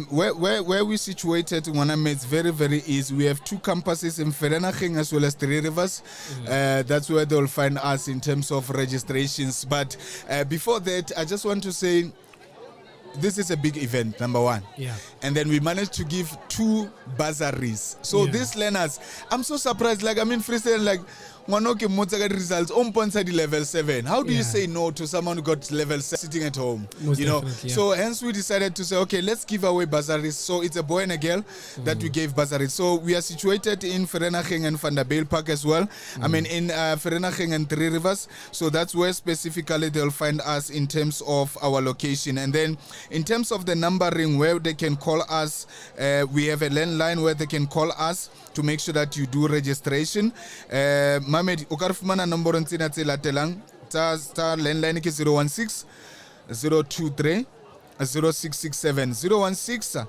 Where we situated, it's very, very easy. We have 2 campuses in Vereeniging as well as 3 Rivers. That's where they'll find us in terms of registrations. But before that, I just want to say, this is a big event, number 1. And then we managed to give 2 bursaries. So these learners, I'm so surprised. Like, Free State, like, results level 7. How do you say no to someone who got level 7 sitting at home? So hence we decided to say, okay, let's give away bursaries. So it's a boy and a girl that we gave bursaries. So we are situated in Vereeniging and Vanderbijl Park as well. In Vereeniging and 3 Rivers. So that's where specifically they'll find us in terms of our location. And then in terms of the numbering where they can call us, we have a landline where they can call us to make sure that you do registration. Mamed, o ka re fumana nomborong tsena tse latelang tsa landline ke 016 023 0667 016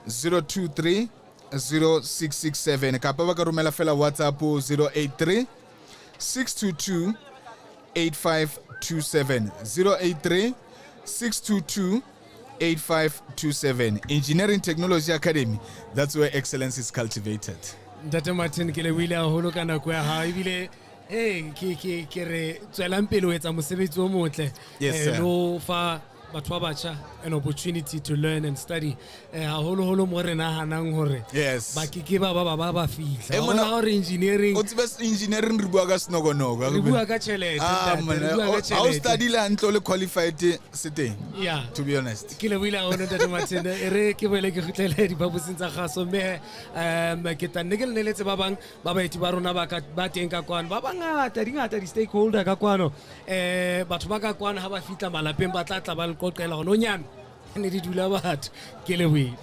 023 0667 kapa ba ka romela fela WhatsApp 083 622 8527 083 622 8527. Engineering Technology Academy, that's where excellence is cultivated. Dr. Martin ke le wile a holo ka nako ya ha ebile ke re tswelang pele o etsa mosebetsi o motle Yes, sir. no fa batho ba batjha an opportunity to learn and study haholoholo mo re nahanang hore Yes. ba ke ba fihla Eh, Wa mona- bona hore engineering o tsebe engineering re bua ka senokonoka re bua ka tjhelete ntate, re bua ka ha o tjhelete. study-le hantle o le qualified se teng Yeah. to be honest ke lebohile haholo ntate Martin e re ke boele ke kgutlele diphaposing tsa kgaso mme ke tla nne ke le neletse ba bang ba baeti ba rona ba teng ka kwano ba bangata dingata di-stakeholder ka kwano batho ba ka kwano ha ba fihla malapeng ba tla ba le qoqela gone o nyame ne di dula batho ke lebohile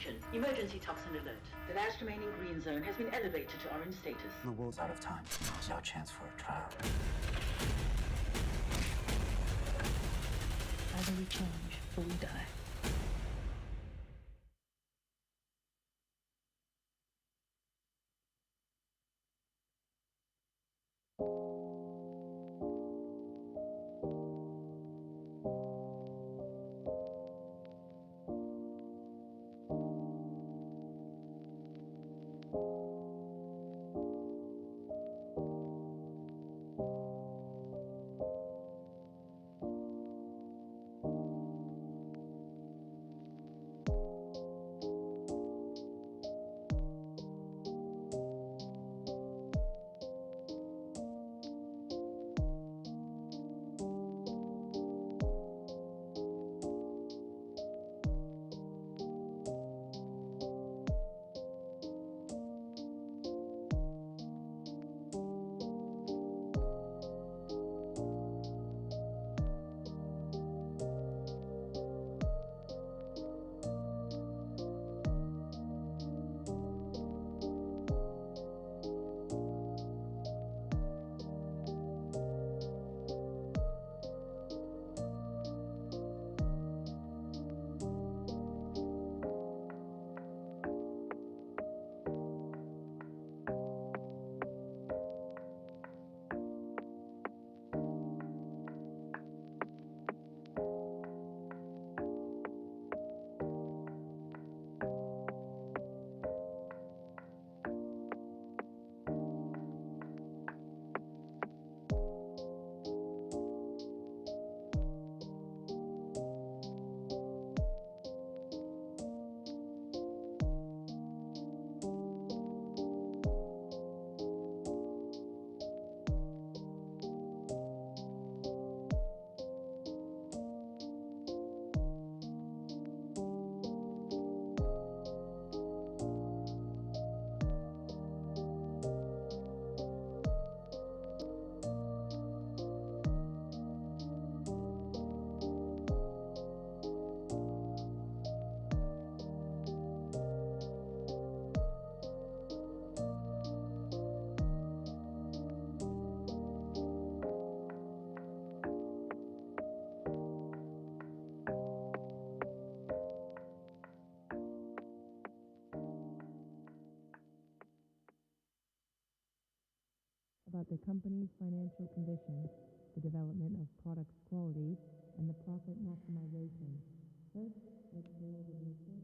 Attention, emergency toxin alert. The last remaining green zone has been elevated to orange status. The world's out of time. There's no chance for a trial. Either we change or we die. About the company's financial condition, the development of products quality, and the profit maximization. First, let's go over the report.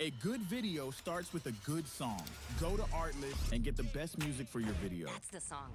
A good video starts with a good song. Go to Artlist and get the best music for your video. That's the song.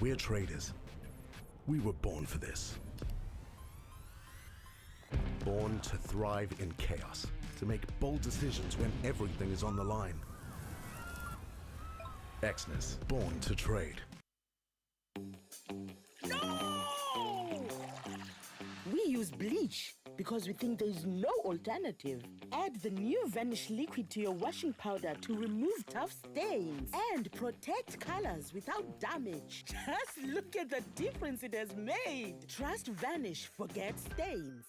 We're traders. We were born for this. Born to thrive in chaos, to make bold decisions when everything is on the line. Exness, born to trade. We use bleach because we think there's no alternative. Add the new Vanish liquid to your washing powder to remove tough stains and protect colors without damage. Just look at the difference it has made. Trust Vanish, forget stains.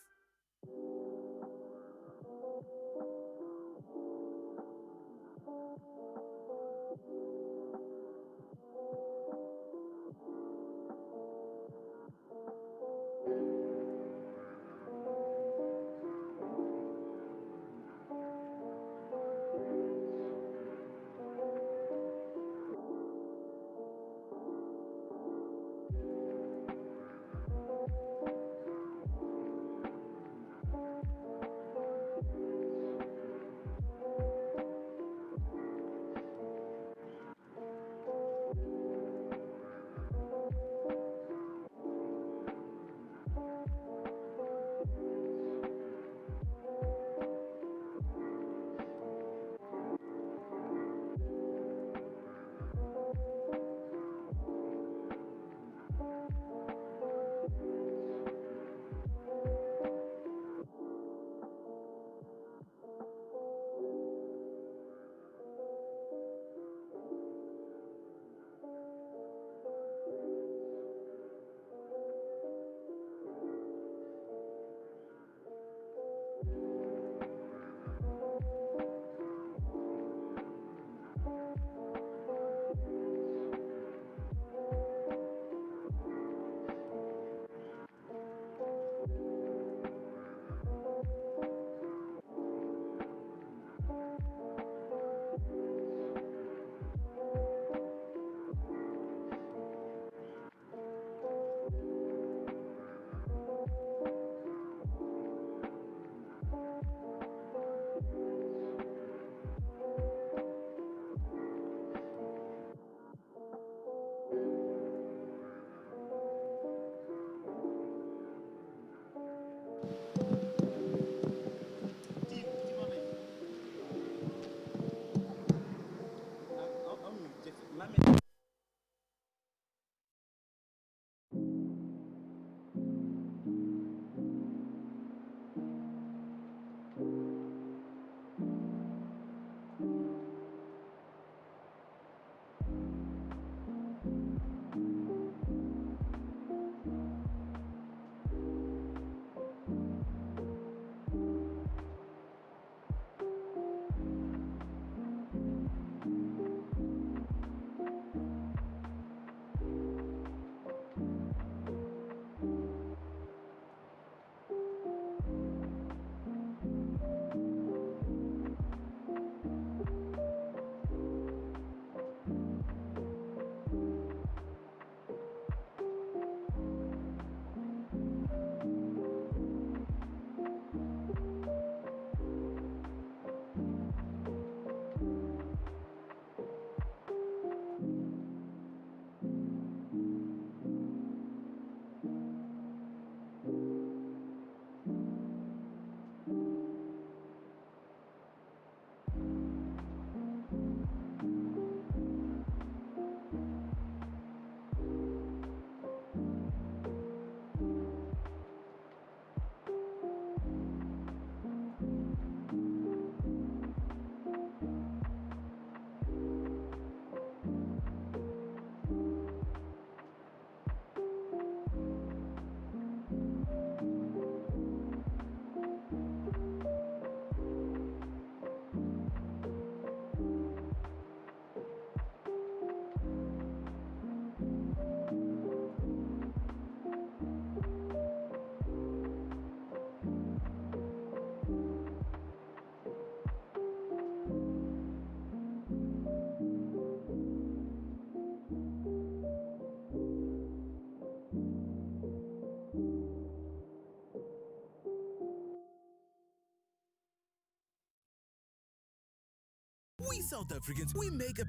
We South Africans, we make a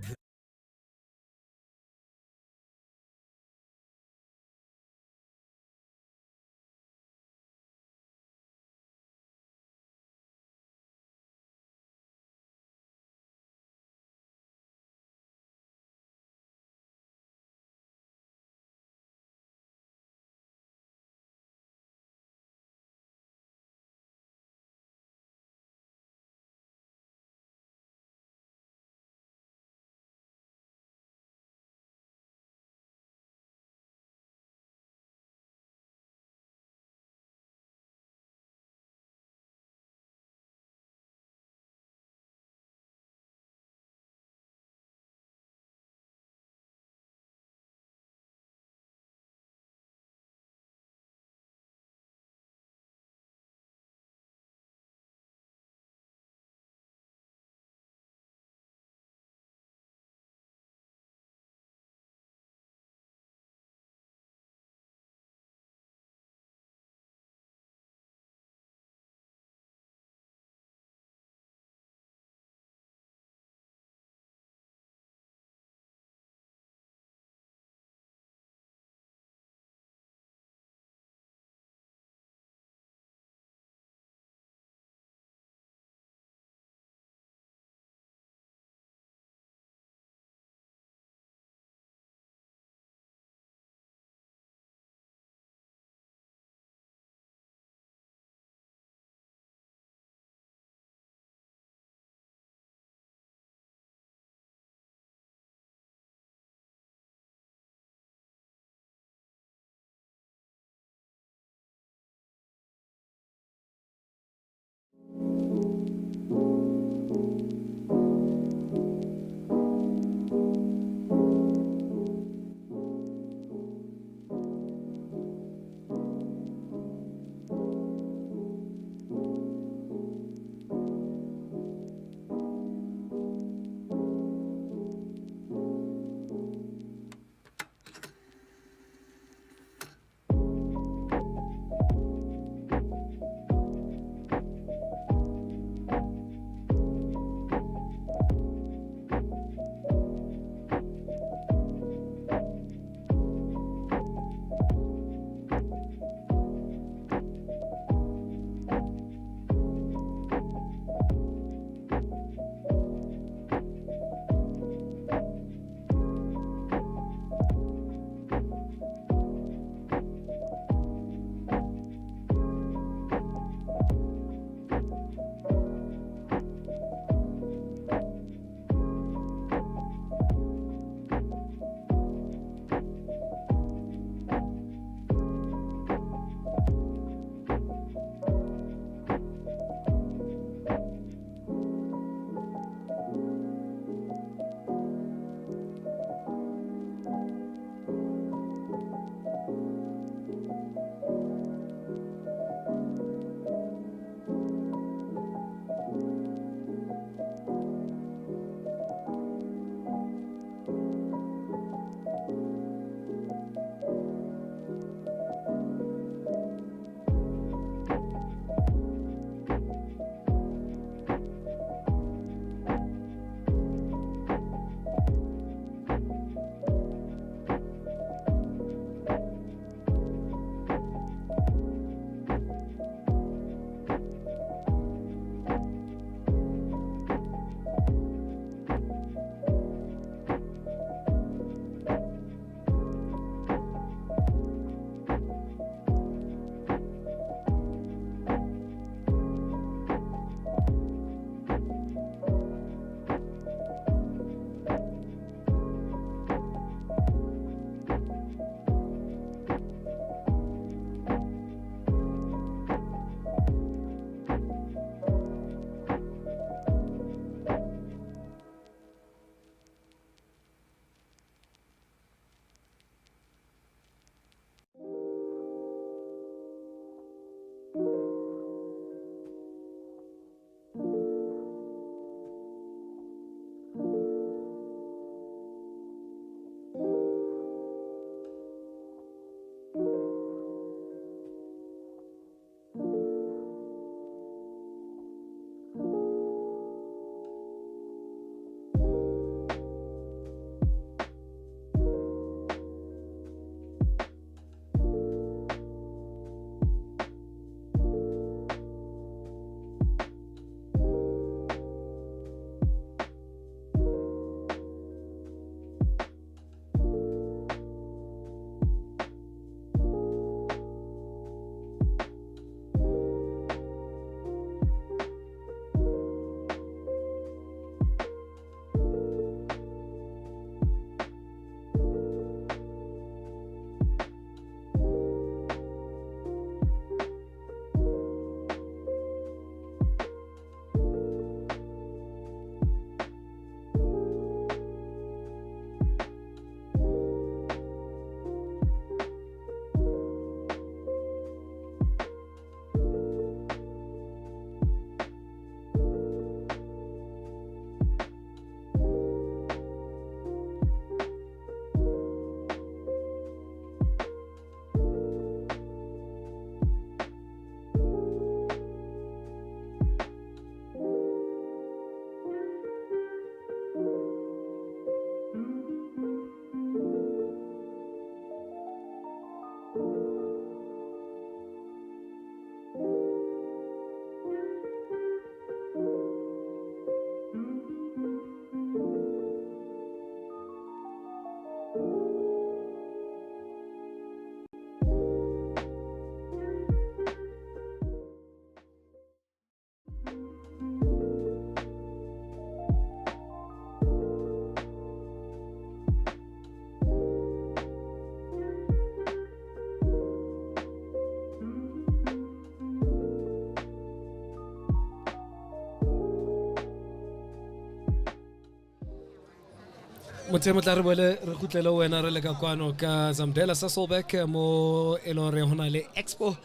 Motemo tla re bole re khutlele wena re le ka kwano ka Zamdela Sasolbeck mo elore hona le Expo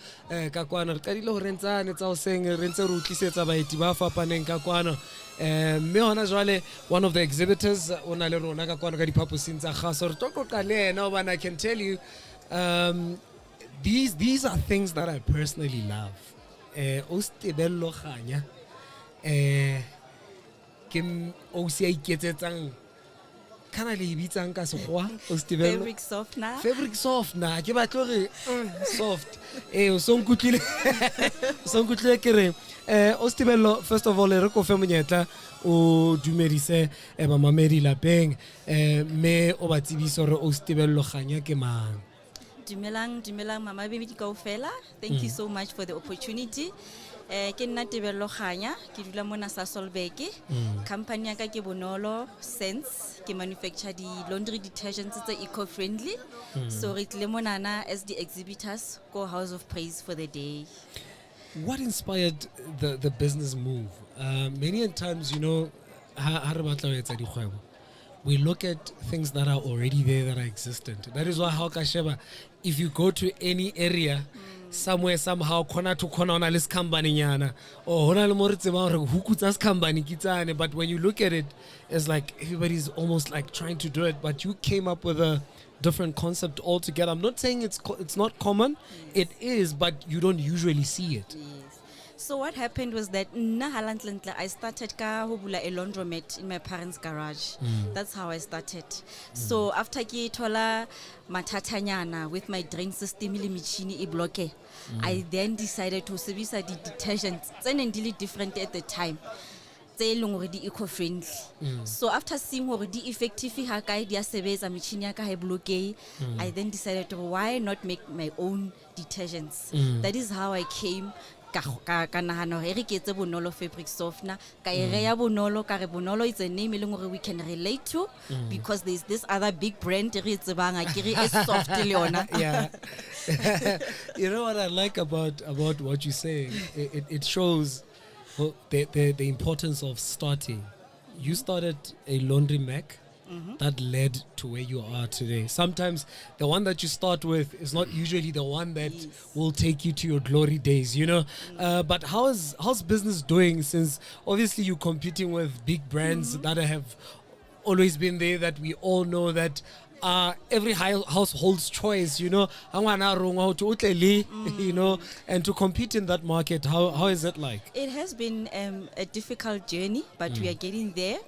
ka kwano re qadile ho rentsane tsa ho seng re ntse re utlisetsa baeti ba fapaneng ka kwano mme hona jwale one of the exhibitors ona le rona ka kwano ka diphaposing tsa kgaso re toqoqa le yena hobane I can tell you these are things that I personally love o stebello khanya ke o se iketsetsang kana le bitsang ka sekgowa o stebello Fabric softener. Fabric softener ke batlo re soft o sonkutlile ke re o stebello first of all re ko fe monyetla o dumedise ba mamedi lapeng me o ba tsebiso re o stebello khanya ke mang. Dumelang mama baby kaofela. Thank you so much for the opportunity. Ke nna Tebello Khanya ke dula mona Sasolbeck. Company ya ka ke Bonolo Sense ke manufacture di laundry detergents tse eco-friendly. So re tle monana as the exhibitors go House of Praise for the day. What inspired the business move? Many times, you know, we look at things that are already there, that are existent. That is why Kasheba, if you go to any area, somewhere, somehow, corner to corner on this company, or company, but when you look at it, it's like everybody's almost like trying to do it, but you came up with a different concept altogether. I'm not saying it's not common, it is, but you don't usually see it. So what happened was that I started a laundromat in my parents' garage. That's how I started. So after ki tola matatanyana with my drain system michini bloke, I then decided to service the detergents. It's really different at the time. Already eco-friendly. So after seeing already effective ha ka dia sebetsa machine ya ka ha bloke, I then decided why not make my own detergents. That is how I came ka nahana re ketse Bonolo fabric softener ka ya Bonolo ka re Bonolo is a name we can relate to because there's this other big brand re tsebang a ke re is soft le yona. Yeah. You know what I like about what you say, it shows the importance of starting. You started a laundry mac that led to where you are today. Sometimes the one that you start with is not usually the one that will take you to your glory days, you know. But how's business doing, since obviously you're competing with big brands that have always been there, that we all know that every household's choice, you know, you know, and to compete in that market, how is it like? It has been a difficult journey, but we are getting there.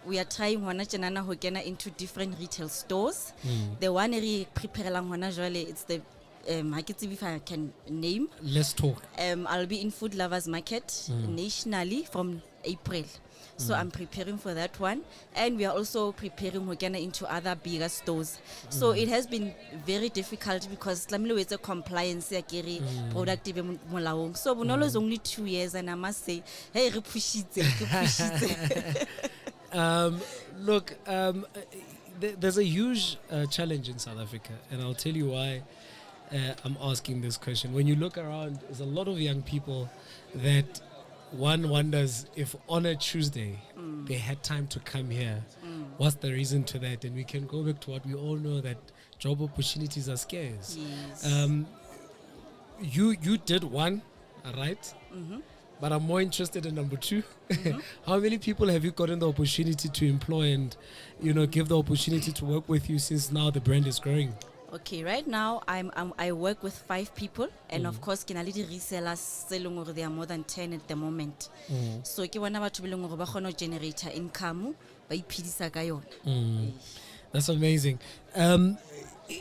We are trying into different retail stores. The one we prepare it's the if I can name. Let's talk. I'll be in Food Lovers Market nationally from April. So I'm preparing for that one, and we are also preparing into other bigger stores. So it has been very difficult because it's a compliance product. So Bonolo is only 2 years, and I must say, hey, push it. Look, there's a huge challenge in South Africa, and I'll tell you why I'm asking this question. When you look around, there's a lot of young people that one wonders if on a Tuesday they had time to come here. What's the reason to that? And we can go back to what we all know, that job opportunities are scarce. Yes. You did one, right? But I'm more interested in number two. How many people have you gotten the opportunity to employ and, you know, give the opportunity to work with you, since now the brand is growing? Okay, right now I work with 5 people, and of course kinality resellers selling over there more than 10 at the moment. So ke bona batho beleng gore ba kgona generate income ba iphidisa ka yona. That's amazing.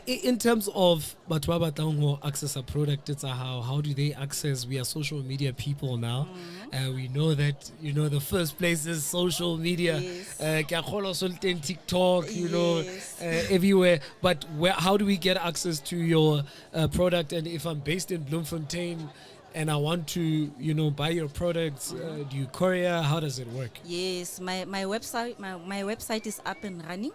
In terms of batho ba batlang ho access a product, it's how do they access? We are social media people now. We know that, you know, the first place is social media. TikTok, you know, everywhere. But how do we get access to your product? And if I'm based in Bloemfontein and I want to, you know, buy your products, do you courier? How does it work? Yes, my website is up and running.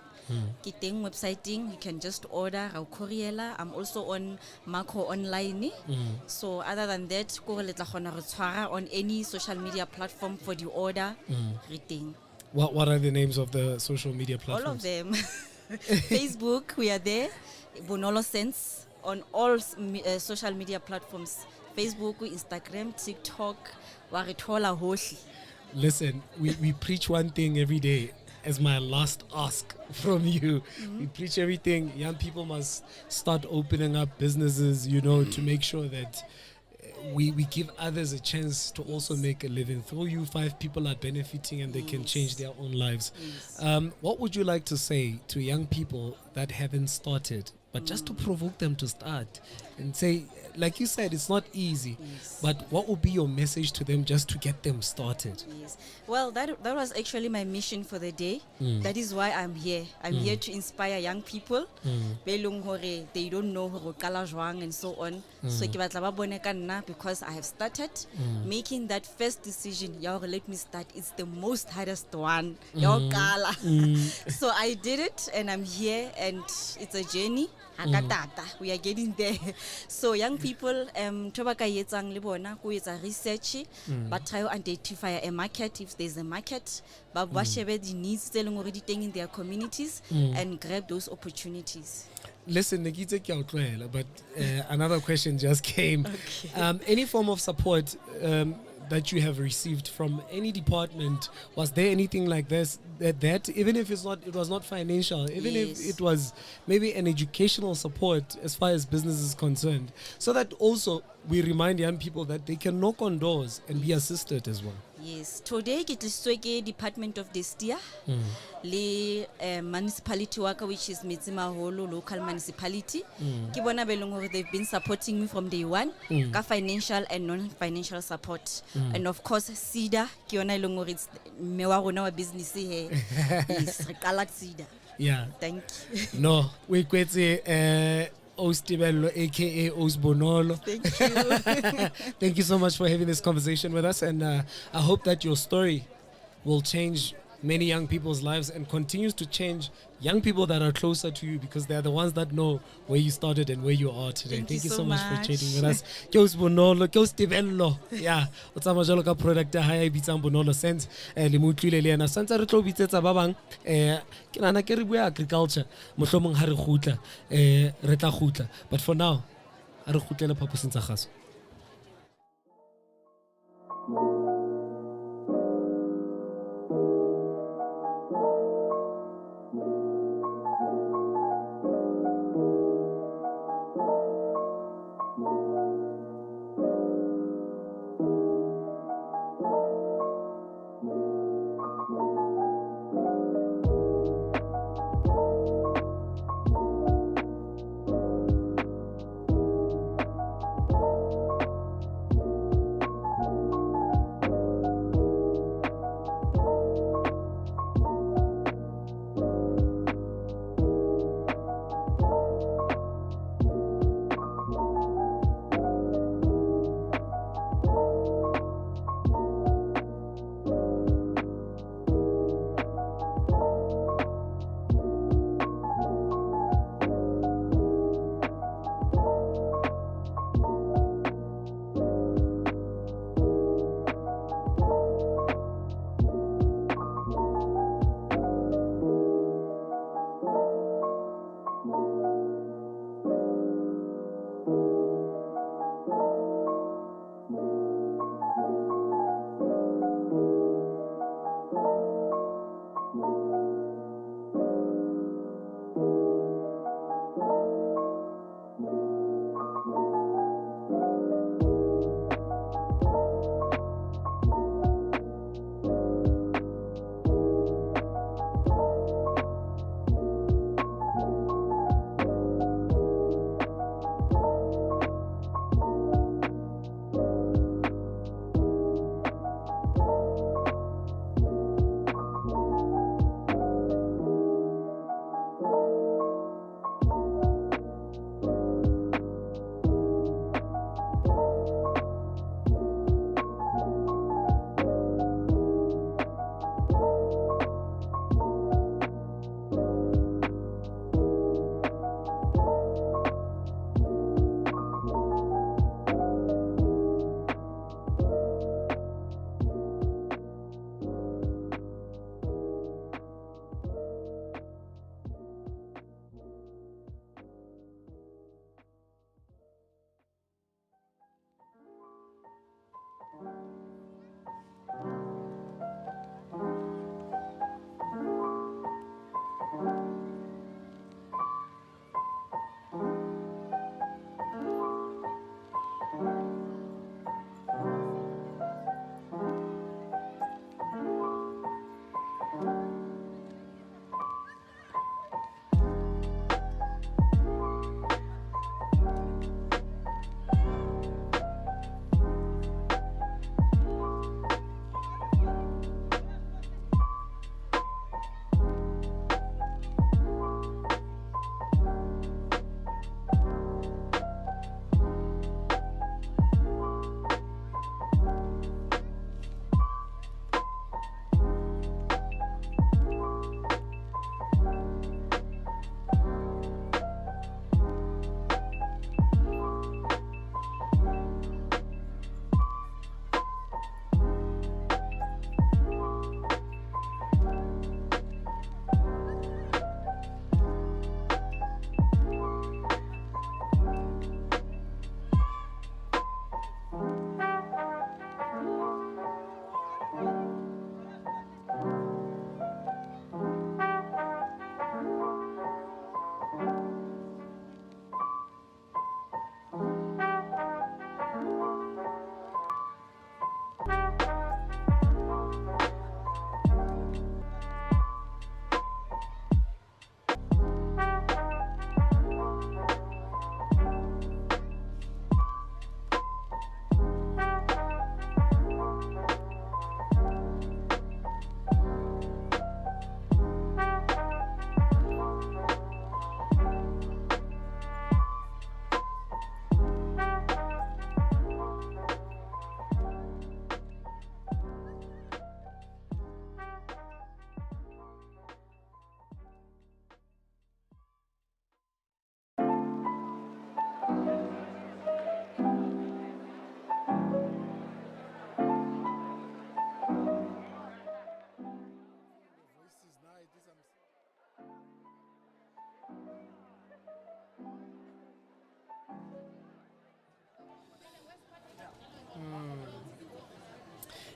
Kiteng websiting, you can just order our courier. I'm also on Marco Online. So other than that, go on any social media platform for the order. What are the names of the social media platforms? All of them. Facebook, we are there. Bonolo Sense on all social media platforms. Facebook, Instagram, TikTok, Waritola Hoshi. Listen, we preach one thing every day as my last ask from you. We preach everything. Young people must start opening up businesses, to make sure that we give others a chance to also make a living. Through you, 5 people are benefiting and they can change their own lives. What would you like to say to young people that haven't started, but just to provoke them to start and say, like you said, it's not easy, but what would be your message to them just to get them started? Yes. Well, that was actually my mission for the day. That is why I'm here. I'm here to inspire young people. They don't know ho qala jwang and so on. So ke batla ba bone ka nna because I have started making that first decision. Let me start. It's the most hardest one. So I did it and I'm here and it's a journey. We are getting there. So young people, research, but try to identify a market if there's a market, but the needs already in their communities and grab those opportunities. Listen, but another question just came. Okay. Any form of support that you have received from any department, was there anything like this that even if it was not financial, even if it was maybe an educational support as far as business is concerned, so that also we remind young people that they can knock on doors and be assisted as well? Yes, today it is the Department of Destia, the municipality worker, which is Metsimaholo local municipality. They've been supporting me from day one, financial and non-financial support, and of course SIDA. It's our business here. Yes, SIDA. Yeah. Thank you. No, we quite say. Ostibello, aka Osbonolo. Thank you. Thank you so much for having this conversation with us, and I hope that your story will change many young people's lives and continues to change young people that are closer to you, because they're the ones that know where you started and where you are today. Thank you so much for chatting with us. Ke Osbonolo, ke Ostibello. Yeah, o tsama jalo ka product ya hae bitsang Bonolo Sense le mo utlwile le yena santse re tlo bitsetsa ba bang ke nana ke re bua agriculture mohlomong ha re khutla re tla khutla, but for now ha re khutlele phaposing tsa gaso.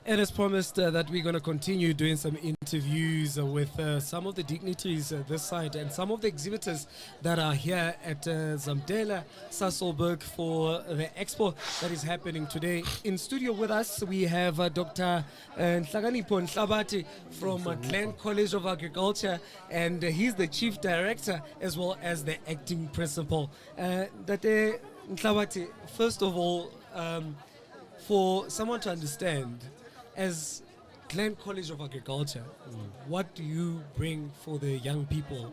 And as promised, that we're going to continue doing some interviews with some of the dignitaries this side and some of the exhibitors that are here at Zamdela, Sasolburg for the expo that is happening today. In studio with us, we have Dr. Nhlakanipho Nhlabati from Glen College of Agriculture, and he's the Chief Director as well as the Acting Principal. Dr. Nhlabati, first of all, for someone to understand, as Glen College of Agriculture, what do you bring for the young people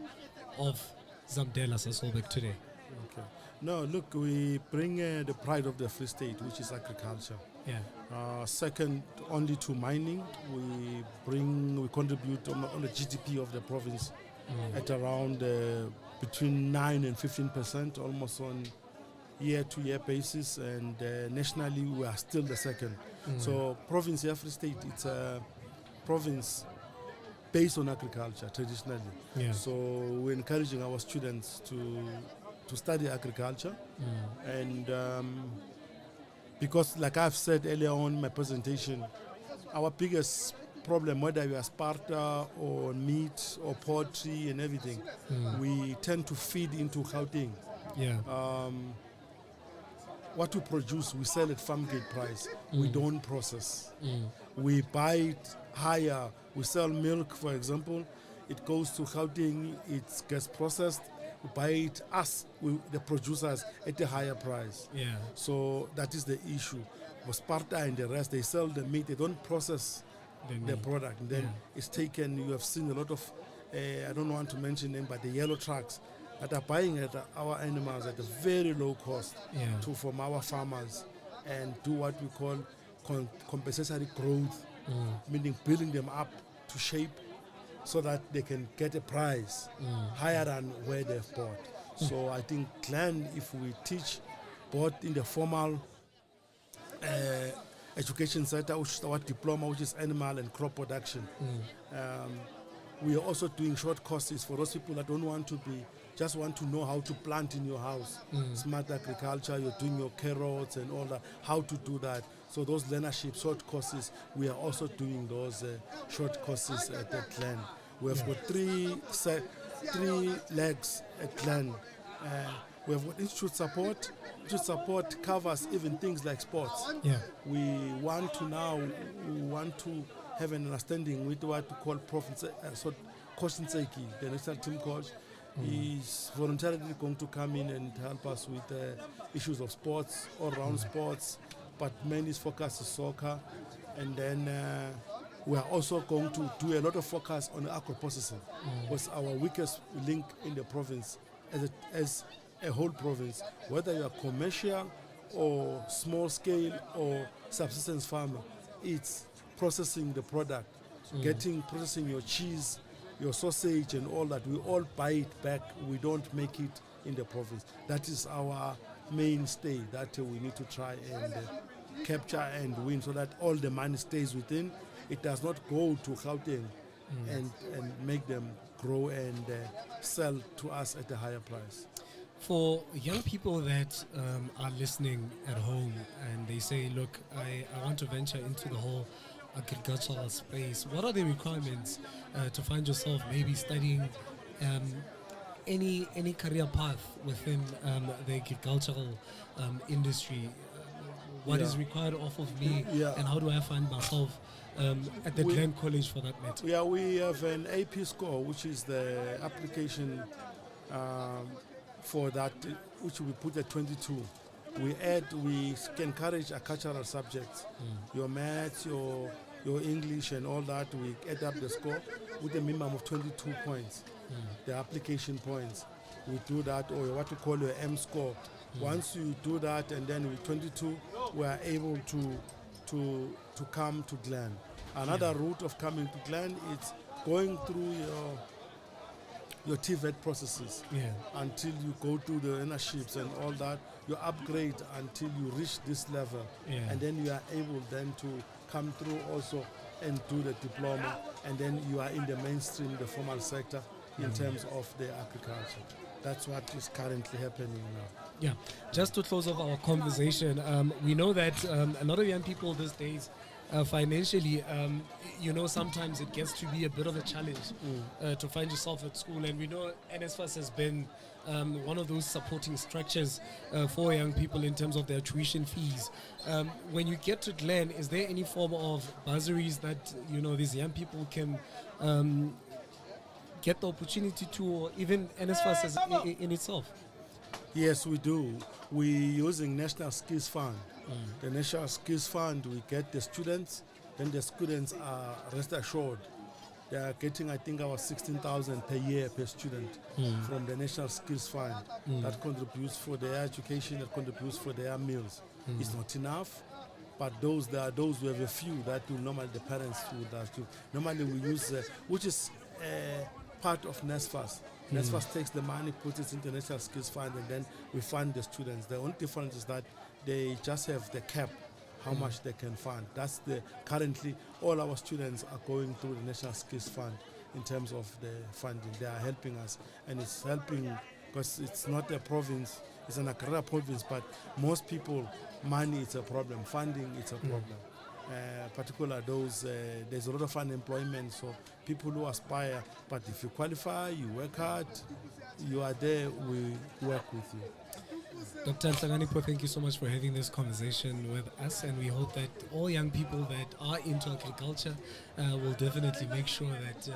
of Zamdela Sasolburg today? Okay. No, look, we bring the pride of the Free State, which is agriculture. Yeah. Second only to mining, we contribute on the GDP of the province at around between 9 and 15%, almost on year-to-year basis, and nationally we are still the second. So province Free State, it's a province based on agriculture traditionally. Yeah. So we're encouraging our students to study agriculture, and because like I've said earlier on in my presentation, our biggest problem, whether we are Sparta or meat or poultry and everything, we tend to feed into Gauteng. Yeah. What we produce, we sell at farm gate price. We don't process. We buy it higher. We sell milk, for example. It goes to Gauteng, it gets processed. We buy it the producers, at a higher price. Yeah. So that is the issue. For Sparta and the rest, they sell the meat. They don't process the product. And then it's taken. You have seen a lot of, I don't want to mention them, but the yellow trucks that are buying our animals at a very low cost from our farmers, and do what we call compensatory growth, meaning building them up to shape so that they can get a price higher than where they've bought. So I think Glen, if we teach both in the formal education sector, which is our diploma, which is animal and crop production, we are also doing short courses for those people that don't want to just want to know how to plant in your house. Smart agriculture, you're doing your carrots and all that, how to do that. So those learnership short courses, we are also doing those short courses at Glen. We have got three legs at Glen. We have got institute support. Institute support covers even things like sports. Yeah. We want to have an understanding with what we call Coach Nseki, the national team coach. He's voluntarily going to come in and help us with issues of sports, all round sports, but mainly his focus is soccer. And then we are also going to do a lot of focus on agro-processing, was our weakest link in the province as a whole province, whether you are commercial or small scale or subsistence farmer. It's processing the product, processing your cheese, your sausage and all that. We all buy it back. We don't make it in the province. That is our mainstay that we need to try and capture and win, so that all the money stays within. It does not go to Gauteng and make them grow and sell to us at a higher price. For young people that are listening at home and they say, look, I want to venture into the whole agricultural space, what are the requirements to find yourself maybe studying any career path within the agricultural industry? What is required off of me, and how do I find myself at the Glen College for that matter? Yeah, we have an AP score, which is the application for that, which we put at 22. We can encourage cultural subjects, your maths, your English and all that. We add up the score with a minimum of 22 points, the application points. We do that, or what we call your M score. Once you do that, and then with 22, we are able to come to Glen. Another route of coming to Glen is going through your TVET processes until you go to the learnerships and all that. You upgrade until you reach this level, and then you are able then to come through also and do the diploma, and then you are in the mainstream, the formal sector in terms of the agriculture. That's what is currently happening now. Yeah, just to close off our conversation, we know that a lot of young people these days financially, sometimes it gets to be a bit of a challenge to find yourself at school. And we know NSFAS has been one of those supporting structures for young people in terms of their tuition fees. When you get to Glen, is there any form of bursaries that these young people can get the opportunity to, or even NSFAS in itself? Yes, we do. We're using National Skills Fund. The National Skills Fund, we get the students, then the students are rest assured. They are getting, I think, about 16,000 per year per student from the National Skills Fund. That contributes for their education, that contributes for their meals. It's not enough, but there are those who have a few that will normally the parents would have to. Normally we use, which is part of NSFAS. NSFAS takes the money, puts it into the National Skills Fund, and then we fund the students. The only difference is that they just have the cap, how much they can fund. That's currently all our students are going through the National Skills Fund in terms of the funding. They are helping us, and it's helping because it's not a province, it's an Accra province, but most people, money is a problem, funding is a problem. Particular those, there's a lot of unemployment, so people who aspire, but if you qualify, you work hard, you are there, we work with you. Dr. Nhlakanipho, thank you so much for having this conversation with us, and we hope that all young people that are into agriculture will definitely make sure that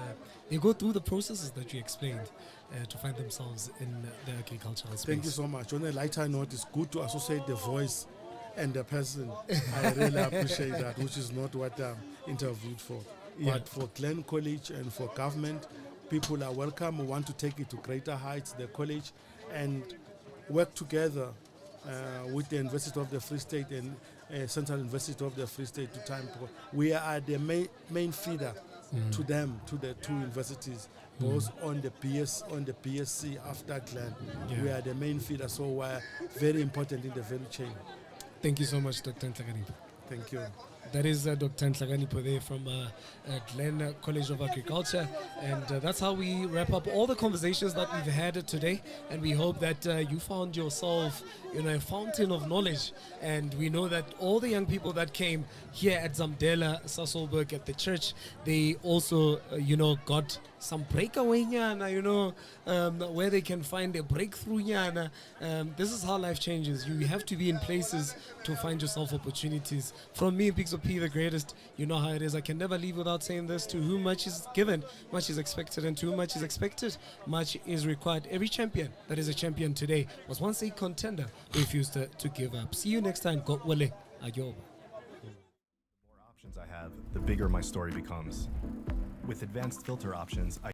they go through the processes that you explained to find themselves in the agricultural space. Thank you so much. On a lighter note, it's good to associate the voice and the person. I really appreciate that, which is not what I'm interviewed for. Yeah. But for Glen College and for government, people are welcome. We want to take it to greater heights, the college, and work together with the University of the Free State and Central University of the Free State to time. We are the main feeder to them, to the two universities, both on the PSC after Glen. Yeah. We are the main feeder, so we're very important in the value chain. Thank you so much, Dr. Nhlakanipho. Thank you. That is Dr. Nhlakanipho there from Glen College of Agriculture. And that's how we wrap up all the conversations that we've had today. And we hope that you found yourself a fountain of knowledge. And we know that all the young people that came here at Zamdela, Sasolburg, at the church, they also, got some breakaway nyana, where they can find a breakthrough nyana. This is how life changes. You have to be in places to find yourself opportunities. From me, Big P, the greatest, you know how it is. I can never leave without saying this: to whom much is given, much is expected, and to whom much is expected, much is required. Every champion that is a champion today was once a contender who refused to give up. See you next time. God willing. Ayoba. Options I have, the bigger my story becomes. With advanced filter options, I